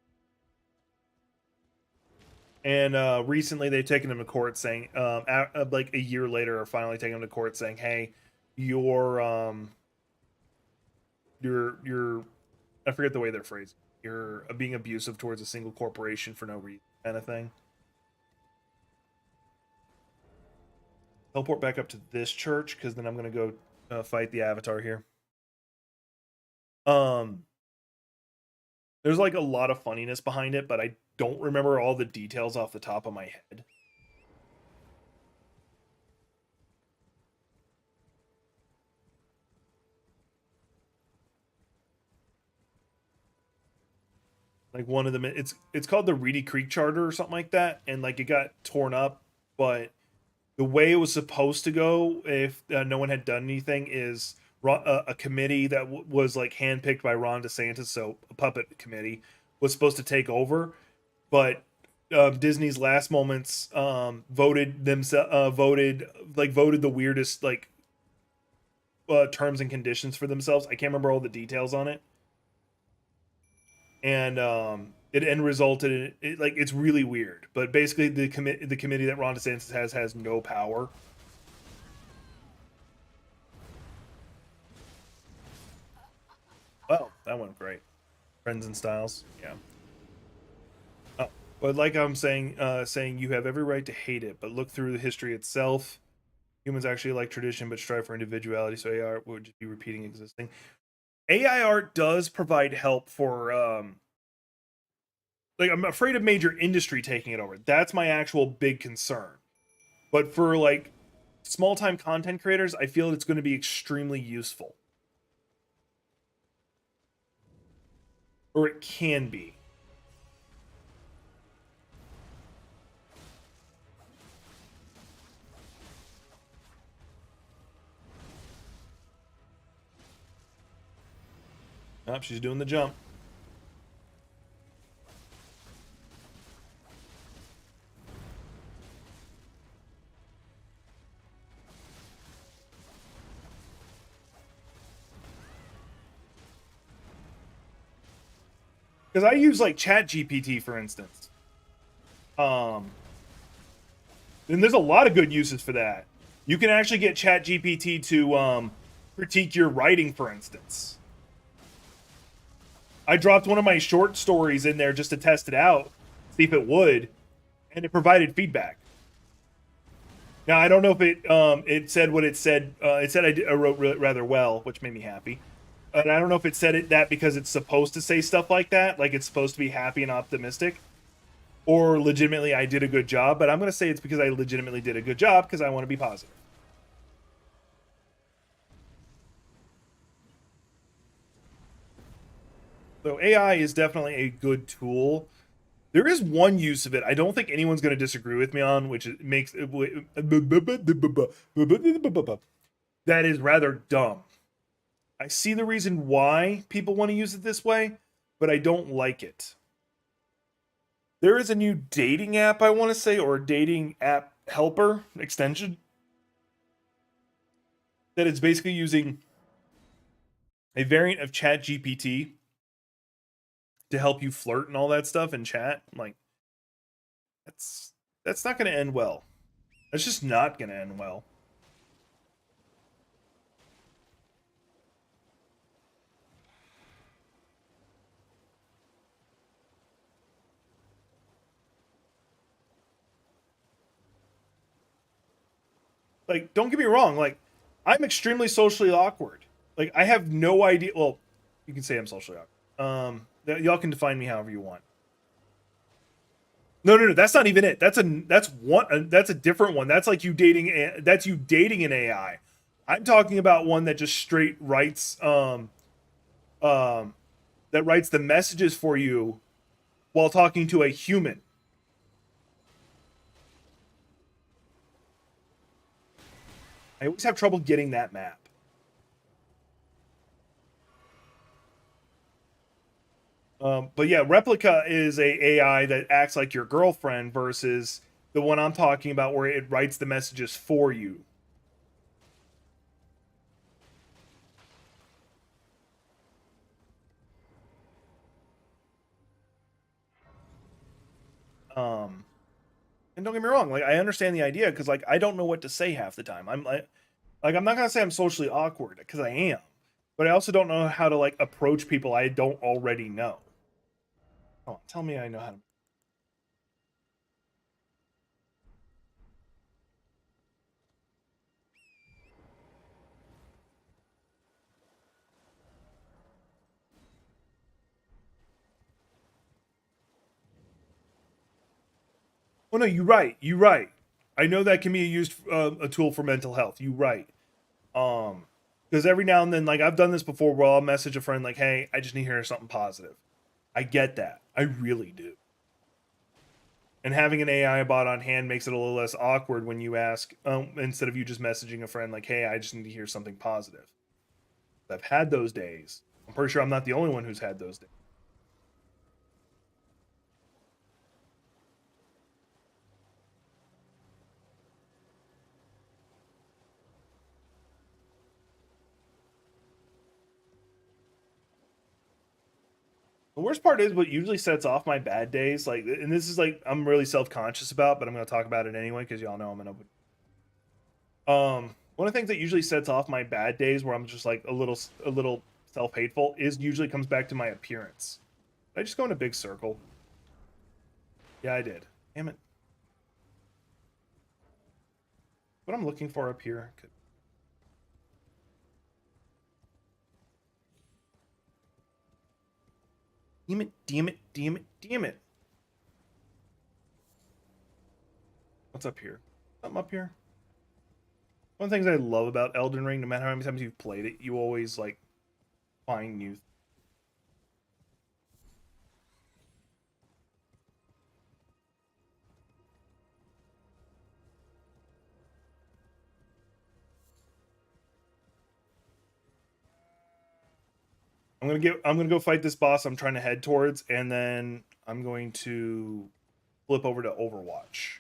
And recently they've taken him to court saying, like a year later, are finally taking him to court saying, "Hey, you're, I forget the way they're phrased. You're being abusive towards a single corporation for no reason," kind of thing. Teleport back up to this church because then I'm gonna go fight the Avatar here. Um, there's like a lot of funniness behind it, but I don't remember all the details off the top of my head. Like one of them, it's called the Reedy Creek Charter or something like that, and like it got torn up. But the way it was supposed to go, if no one had done anything, is a committee that was like handpicked by Ron DeSantis, so a puppet committee, was supposed to take over, but Disney's last moments voted the weirdest like terms and conditions for themselves. I can't remember all the details on it, and it end resulted in like it's really weird. But basically, the committee that Ron DeSantis has no power. Well, that went great. Friends and Styles, yeah. Oh, but like I'm saying you have every right to hate it, but look through the history itself. Humans actually like tradition, but strive for individuality. So AI art would just be repeating existing. AI art does provide help for like I'm afraid of major industry taking it over. That's my actual big concern. But for like small time content creators, I feel it's going to be extremely useful. or it can be. Oh, she's doing the jump. Because I use like Chat GPT, for instance. And there's a lot of good uses for that. You can actually get Chat GPT to critique your writing, for instance. I dropped one of my short stories in there just to test it out, see if it would, and it provided feedback. Now I don't know if it said what it said. It said I wrote rather well, which made me happy. And I don't know if it said it that because it's supposed to say stuff like that, like it's supposed to be happy and optimistic, or legitimately I did a good job. But I'm gonna say it's because I legitimately did a good job because I want to be positive. So AI is definitely a good tool. There is one use of it I don't think anyone's going to disagree with me on, which makes that is rather dumb. I see the reason why people want to use it this way, but I don't like it. There is a new dating app, I want to say, or a dating app helper extension that is basically using a variant of Chat GPT to help you flirt and all that stuff in chat. Like, that's that's not going to end well. That's just not going to end well. Like, don't get me wrong. Like, I'm extremely socially awkward. Like, I have no idea. Well, you can say I'm socially awkward. Y'all can define me however you want. No, no, no. That's not even it. That's a different one. That's like you dating. That's you dating an AI. I'm talking about one that just straight writes um that writes the messages for you while talking to a human. I always have trouble getting that map. But yeah, Replica is a AI that acts like your girlfriend versus the one I'm talking about where it writes the messages for you. Um, and don't get me wrong, like I understand the idea because like I don't know what to say half the time. I'm I'm not gonna say I'm socially awkward because I am, but I also don't know how to like approach people I don't already know. Oh, tell me I know how to. Oh no, you're right. You're right. I know that can be used a tool for mental health. You're right. Um, because every now and then, like I've done this before, where I'll message a friend like, "Hey, I just need to hear something positive." I get that. I really do. And having an AI bot on hand makes it a little less awkward when you ask, instead of you just messaging a friend like, "Hey, I just need to hear something positive." I've had those days. I'm pretty sure I'm not the only one who's had those days. The worst part is what usually sets off my bad days. Like, and this is like I'm really self conscious about, but I'm going to talk about it anyway because y'all know I'm an open. One of the things that usually sets off my bad days, where I'm just like a little self hateful, is usually comes back to my appearance. Did I just go in a big circle? Yeah, I did. Damn it! What I'm looking for up here. Damn it! Damn it! Damn it! Damn it! What's up here? Something up here. One of the things I love about Elden Ring, no matter how many times you've played it, you always like find new. I'm gonna go fight this boss I'm trying to head towards, and then I'm going to flip over to Overwatch.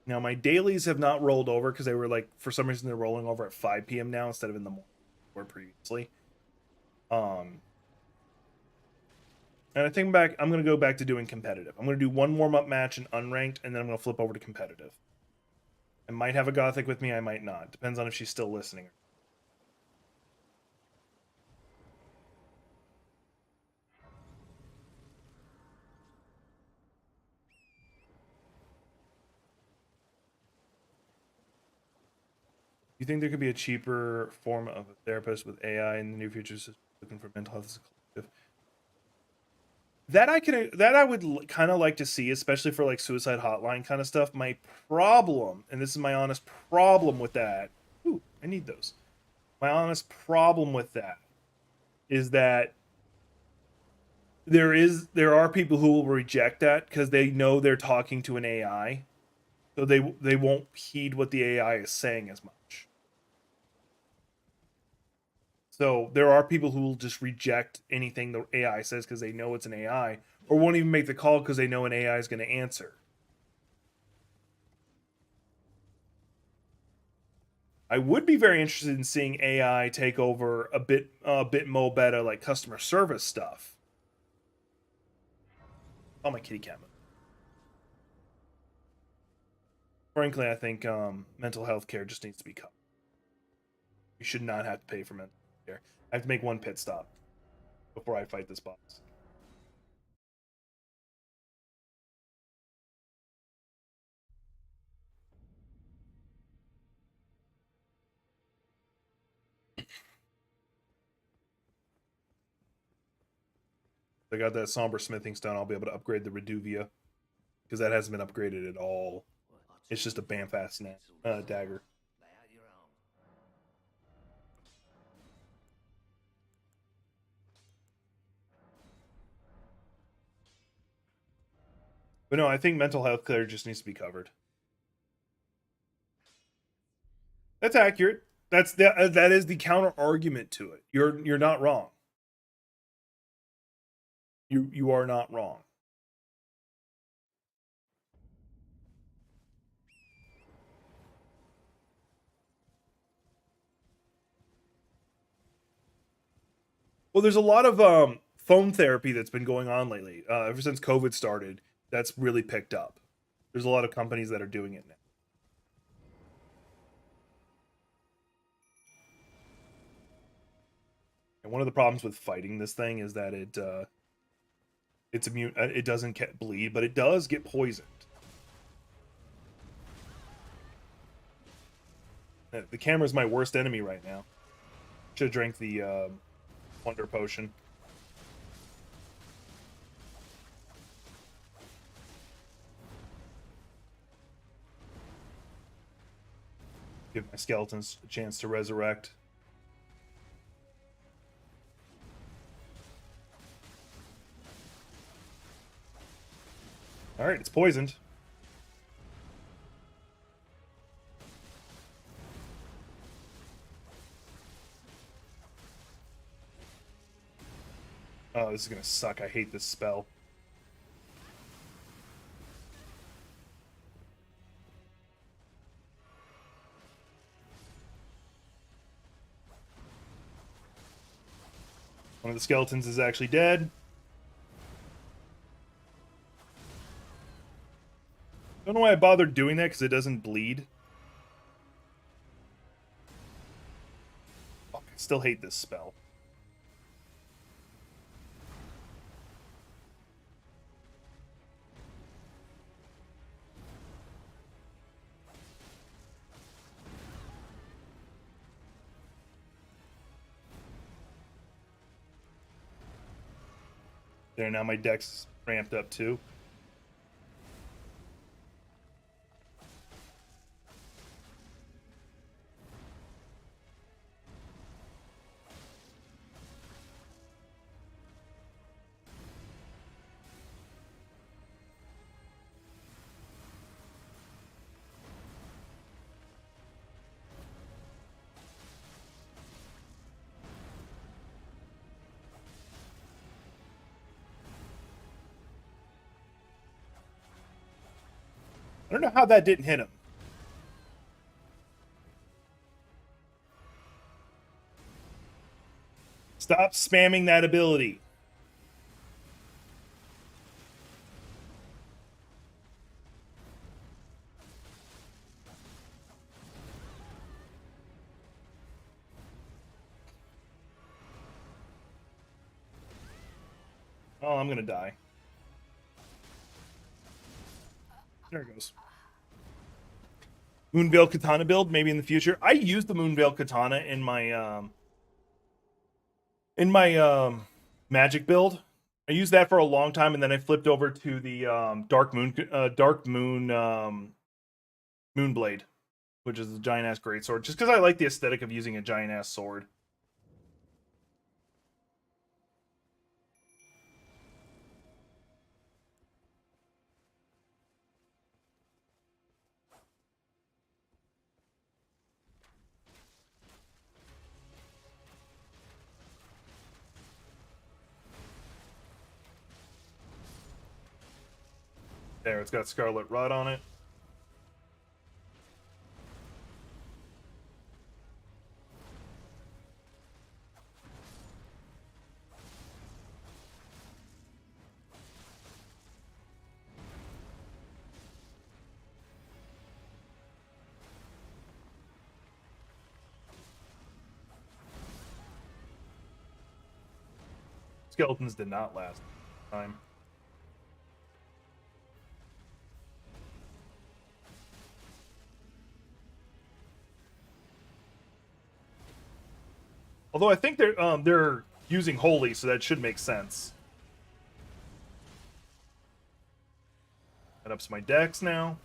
Now my dailies have not rolled over because they were like, for some reason they're rolling over at 5 p.m. now instead of in the morning or previously. And I think I'm gonna go back to doing competitive. I'm gonna do one warm-up match in unranked, and then I'm gonna flip over to competitive. I might have a Gothic with me, I might not. Depends on if she's still listening. You think there could be a cheaper form of a therapist with AI in the near future, looking for mental health as a collective? That I would kind of like to see, especially for like suicide hotline kind of stuff. My problem, and this is my honest problem with that. Ooh, I need those. My honest problem with that is that there are people who will reject that because they know they're talking to an AI, so they won't heed what the AI is saying as much. So there are people who will just reject anything the AI says because they know it's an AI, or won't even make the call because they know an AI is going to answer. I would be very interested in seeing AI take over a bit more better like customer service stuff. Oh, my kitty cat. Frankly, I think mental health care just needs to be covered. You should not have to pay for mental health care. I have to make one pit stop before I fight this boss. I got that somber smithing stone. I'll be able to upgrade the Reduvia because that hasn't been upgraded at all. It's just a Bamfast dagger. But no, I think mental health care just needs to be covered. That's accurate. That is the counter argument to it. You're not wrong. You are not wrong. Well, there's a lot of phone therapy that's been going on lately. Ever since COVID started, that's really picked up. There's a lot of companies that are doing it now. And one of the problems with fighting this thing is that it's immune. It doesn't get bleed, but it does get poisoned. The camera's my worst enemy right now. Should have drank the Wonder Potion. Give my skeletons a chance to resurrect. All right, it's poisoned. Oh, this is gonna suck. I hate this spell. One of the skeletons is actually dead. Don't know why I bothered doing that because it doesn't bleed. Fuck, I still hate this spell. There, now my deck's ramped up too. I don't know how that didn't hit him. Stop spamming that ability. Oh, I'm gonna die. There it goes. Moonveil Katana build, maybe in the future. I used the Moonveil Katana in my magic build. I used that for a long time, and then I flipped over to the Dark Moon Moonblade, which is a giant ass greatsword, just because I like the aesthetic of using a giant ass sword. There, it's got Scarlet Rot on it. Skeletons did not last time. Although I think they're using holy, so that should make sense. That ups my dex now.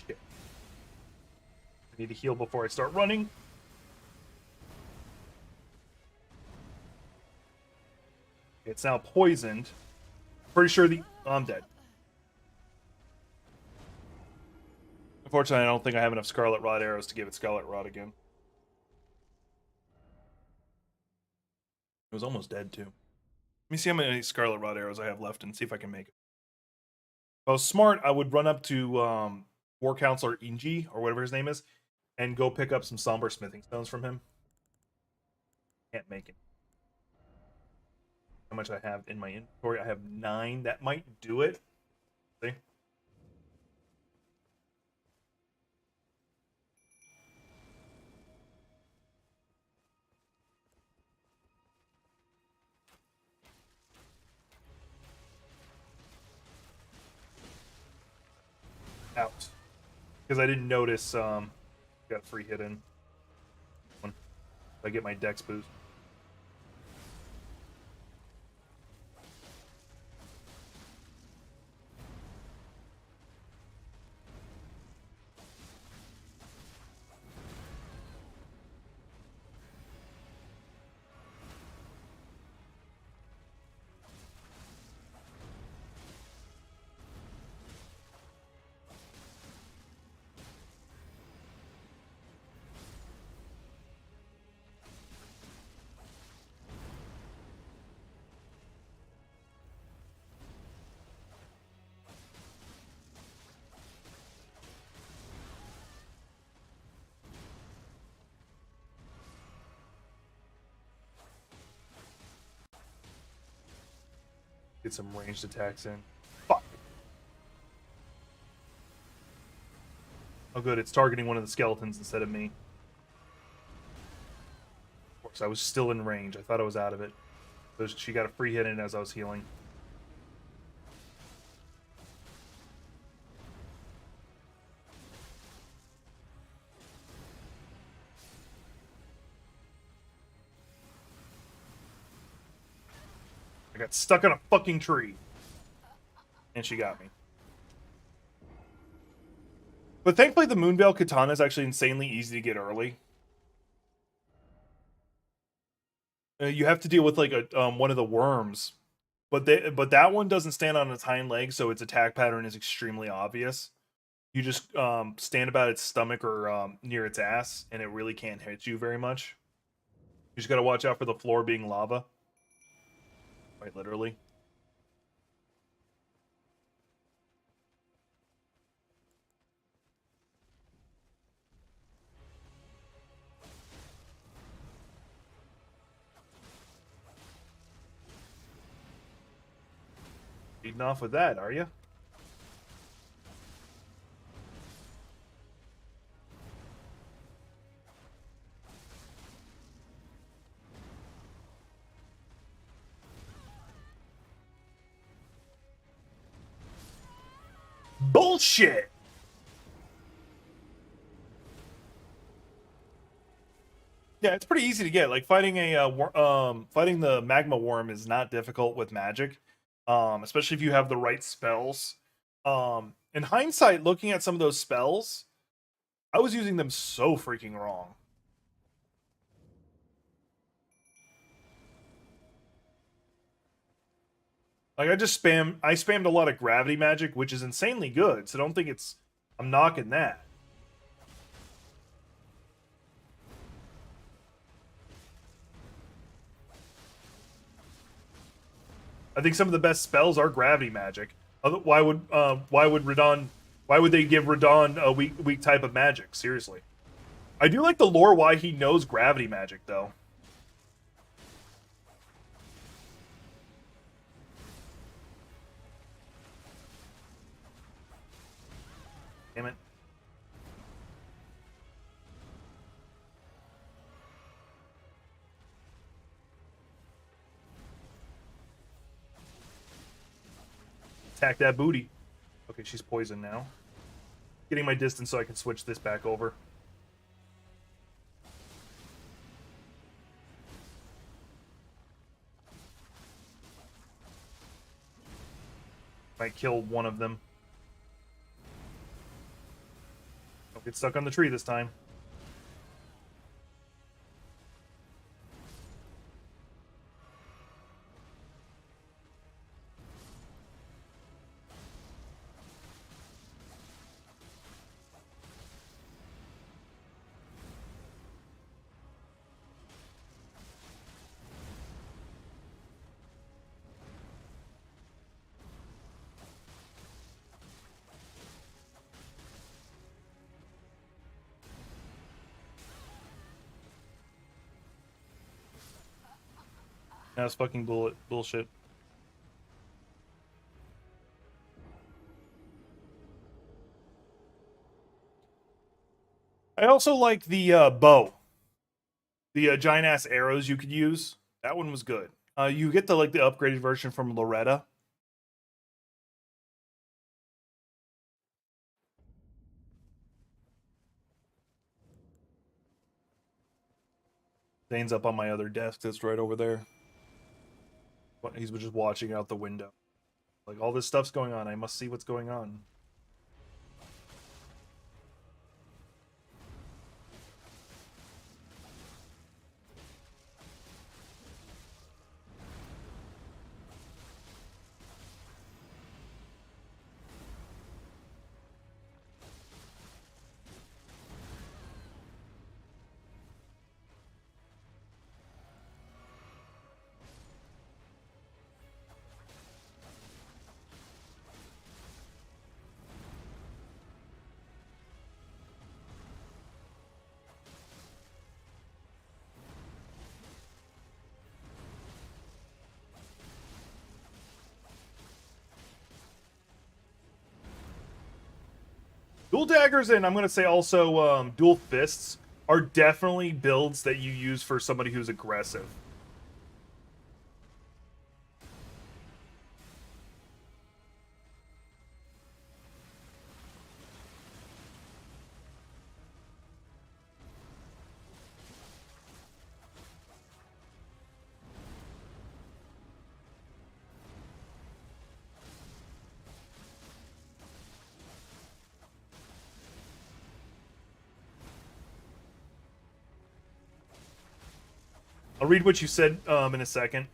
Shit. I need to heal before I start running. It's now poisoned. Pretty sure I'm dead. Unfortunately, I don't think I have enough Scarlet Rot arrows to give it Scarlet Rot again. It was almost dead, too. Let me see how many Scarlet Rot arrows I have left and see if I can make it. If I was smart, I would run up to War Counselor Inji, or whatever his name is, and go pick up some Somber Smithing Stones from him. Can't make it. How much I have in my inventory? I have 9. That might do it. See? Out. Because I didn't notice got a free hit in. If I get my dex boost. Get some ranged attacks in. Fuck. Oh, good. It's targeting one of the skeletons instead of me. Of course, I was still in range. I thought I was out of it. So she got a free hit in as I was healing. I got stuck on a fucking tree. And she got me. But thankfully, the Moonveil Katana is actually insanely easy to get early. You have to deal with like a one of the worms, but that one doesn't stand on its hind legs, so its attack pattern is extremely obvious. You just stand about its stomach or near its ass, and it really can't hit you very much. You just gotta watch out for the floor being lava. Quite literally. Leading off with that, are you? Bullshit! Yeah, it's pretty easy to get. Like fighting fighting the magma worm is not difficult with magic, especially if you have the right spells. In hindsight, looking at some of those spells, I was using them so freaking wrong. Like I spammed a lot of gravity magic, which is insanely good. So don't think I'm knocking that. I think some of the best spells are gravity magic. Why would Radon? Why would they give Radon a weak type of magic? Seriously, I do like the lore why he knows gravity magic though. Damn it! Attack that booty. Okay, she's poisoned now. Getting my distance so I can switch this back over. Might kill one of them. Don't get stuck on the tree this time. That's fucking bullshit. I also like the bow. The giant ass arrows you could use. That one was good. You get the upgraded version from Loretta. Zane's up on my other desk. That's right over there. He's just watching out the window. Like all this stuff's going on. I must see what's going on. Dual daggers and I'm gonna say also dual fists are definitely builds that you use for somebody who's aggressive. I'll read what you said in a second.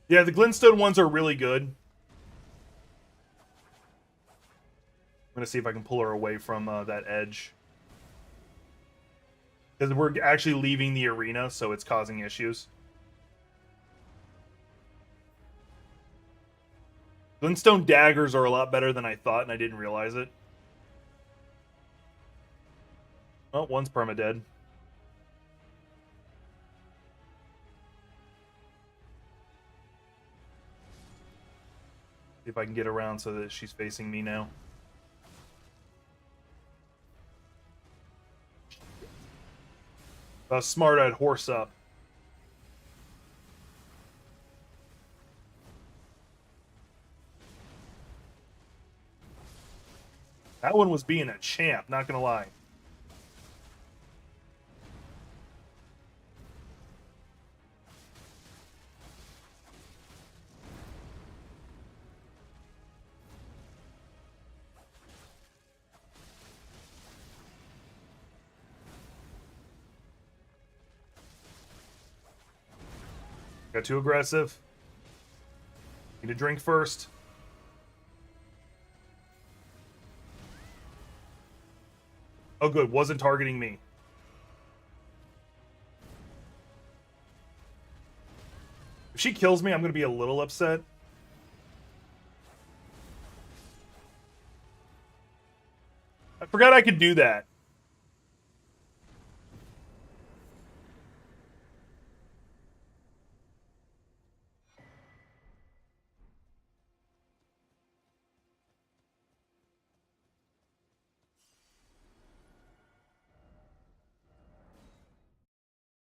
Yeah, the glintstone ones are really good. I'm gonna see if I can pull her away from that edge, because we're actually leaving the arena, so it's causing issues. Glintstone daggers are a lot better than I thought, and I didn't realize it. Oh, one's permadead. See if I can get around so that she's facing me now. If I was smart, I'd horse up. That one was being a champ, not gonna lie. Got too aggressive. Need to drink first. Oh, good. Wasn't targeting me. If she kills me, I'm going to be a little upset. I forgot I could do that.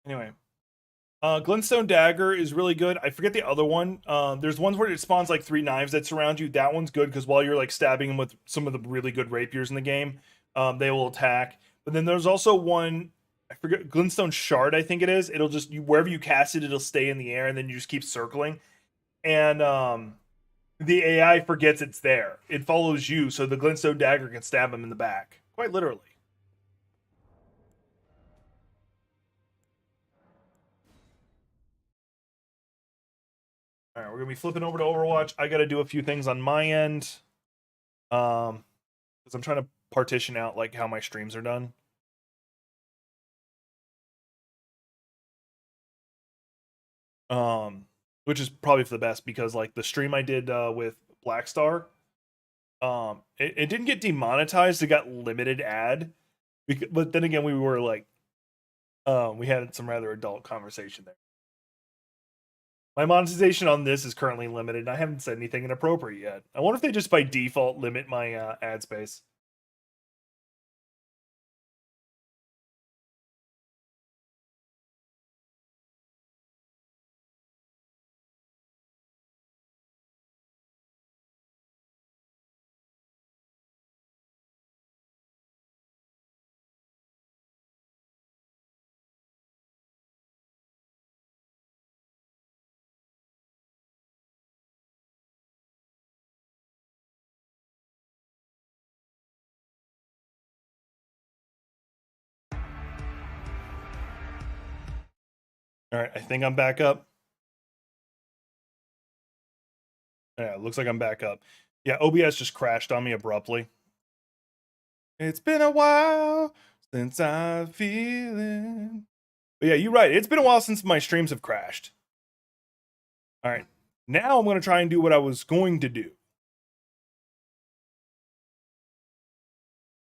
Anyway. Glintstone Dagger is really good. I forget the other one. There's ones where it spawns like 3 knives that surround you. That one's good because while you're like stabbing them with some of the really good rapiers in the game, they will attack. But then there's also one, I forget, Glintstone Shard, I think it is. It'll just, wherever you cast it, it'll stay in the air and then you just keep circling. And the AI forgets it's there. It follows you, so the Glintstone Dagger can stab him in the back. Quite literally. All right, we're gonna be flipping over to Overwatch. I got to do a few things on my end, because I'm trying to partition out like how my streams are done. Which is probably for the best because like the stream I did with Blackstar, it didn't get demonetized. It got limited ad, but then again, we were like, we had some rather adult conversation there. My monetization on this is currently limited, and I haven't said anything inappropriate yet. I wonder if they just by default limit my ad space. All right, I think I'm back up. Yeah, it looks like I'm back up. Yeah, OBS just crashed on me abruptly. It's been a while since I'm feeling. But yeah, you're right. It's been a while since my streams have crashed. All right. Now I'm going to try and do what I was going to do.